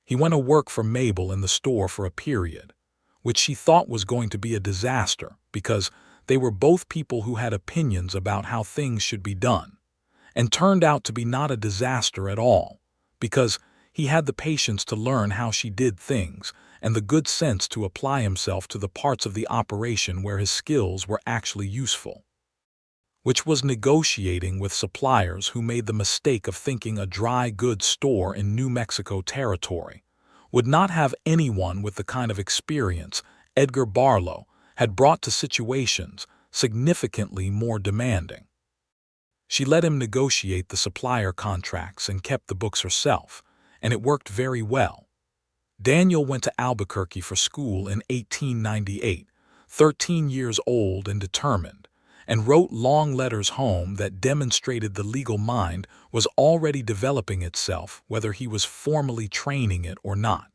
He went to work for Mabel in the store for a period, which she thought was going to be a disaster because they were both people who had opinions about how things should be done, and turned out to be not a disaster at all, because he had the patience to learn how she did things and the good sense to apply himself to the parts of the operation where his skills were actually useful, which was negotiating with suppliers who made the mistake of thinking a dry goods store in New Mexico territory would not have anyone with the kind of experience Edgar Barlow had brought to situations significantly more demanding. She let him negotiate the supplier contracts and kept the books herself, and it worked very well. Daniel went to Albuquerque for school in 1898, 13 years old and determined, and wrote long letters home that demonstrated the legal mind was already developing itself, whether he was formally training it or not.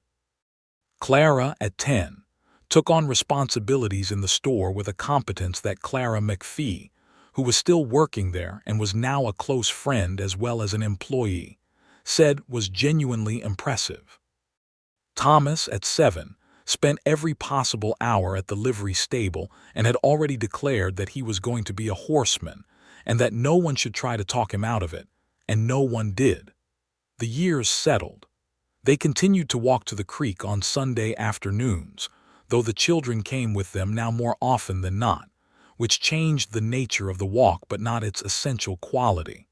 Clara, at 10, took on responsibilities in the store with a competence that Clara McPhee, who was still working there and was now a close friend as well as an employee, said was genuinely impressive. Thomas, at 7, spent every possible hour at the livery stable and had already declared that he was going to be a horseman and that no one should try to talk him out of it, and no one did. The years settled. They continued to walk to the creek on Sunday afternoons, though the children came with them now more often than not, which changed the nature of the walk but not its essential quality.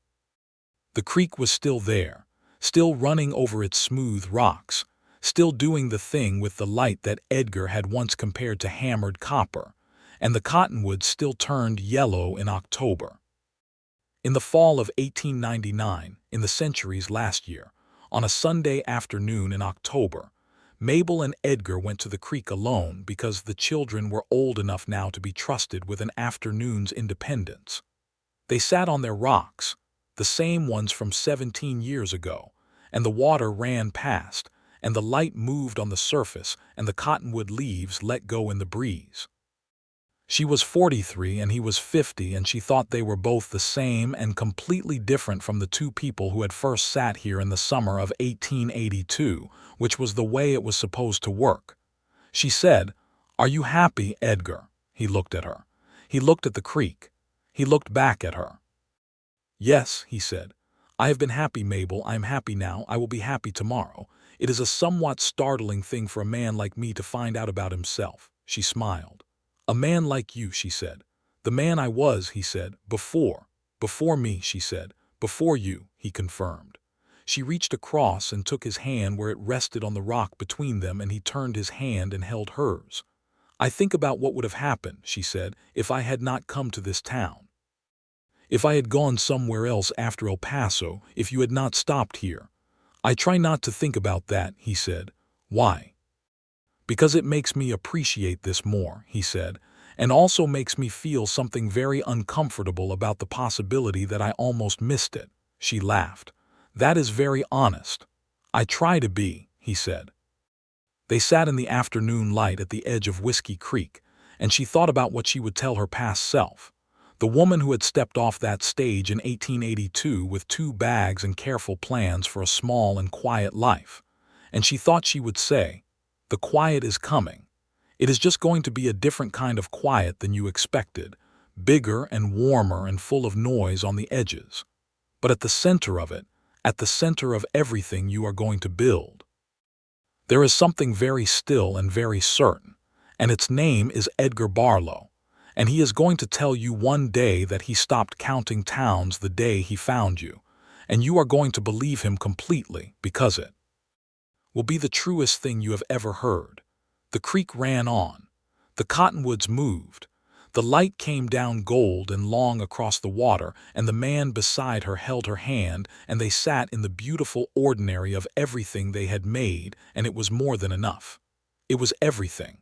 The creek was still there, still running over its smooth rocks, still doing the thing with the light that Edgar had once compared to hammered copper, and the cottonwoods still turned yellow in October. In the fall of 1899, in the century's last year, on a Sunday afternoon in October, Mabel and Edgar went to the creek alone because the children were old enough now to be trusted with an afternoon's independence. They sat on their rocks, the same ones from 17 years ago, and the water ran past, and the light moved on the surface, and the cottonwood leaves let go in the breeze. She was 43 and he was 50, and she thought they were both the same and completely different from the 2 people who had first sat here in the summer of 1882, which was the way it was supposed to work. She said, "Are you happy, Edgar?" He looked at her. He looked at the creek. He looked back at her. "Yes," he said. "I have been happy, Mabel. I am happy now. I will be happy tomorrow. It is a somewhat startling thing for a man like me to find out about himself." She smiled. "A man like you," she said. "The man I was," he said. Before me," she said. "Before you," he confirmed. She reached across and took his hand where it rested on the rock between them, and he turned his hand and held hers. "I think about what would have happened," she said, "if I had not come to this town. If I had gone somewhere else after El Paso, if you had not stopped here. I try not to think about that," he said. "Why?" "Because it makes me appreciate this more," he said, "and also makes me feel something very uncomfortable about the possibility that I almost missed it." She laughed. "That is very honest." "I try to be," he said. They sat in the afternoon light at the edge of Whiskey Creek, and she thought about what she would tell her past self, the woman who had stepped off that stage in 1882 with 2 bags and careful plans for a small and quiet life. And she thought she would say, "The quiet is coming. It is just going to be a different kind of quiet than you expected, bigger and warmer and full of noise on the edges. But at the center of it, at the center of everything you are going to build." There is something very still and very certain, and its name is Edgar Barlow, and he is going to tell you one day that he stopped counting towns the day he found you, and you are going to believe him completely because it will be the truest thing you have ever heard. The creek ran on. The cottonwoods moved. The light came down gold and long across the water, and the man beside her held her hand, and they sat in the beautiful ordinary of everything they had made, and it was more than enough. It was everything.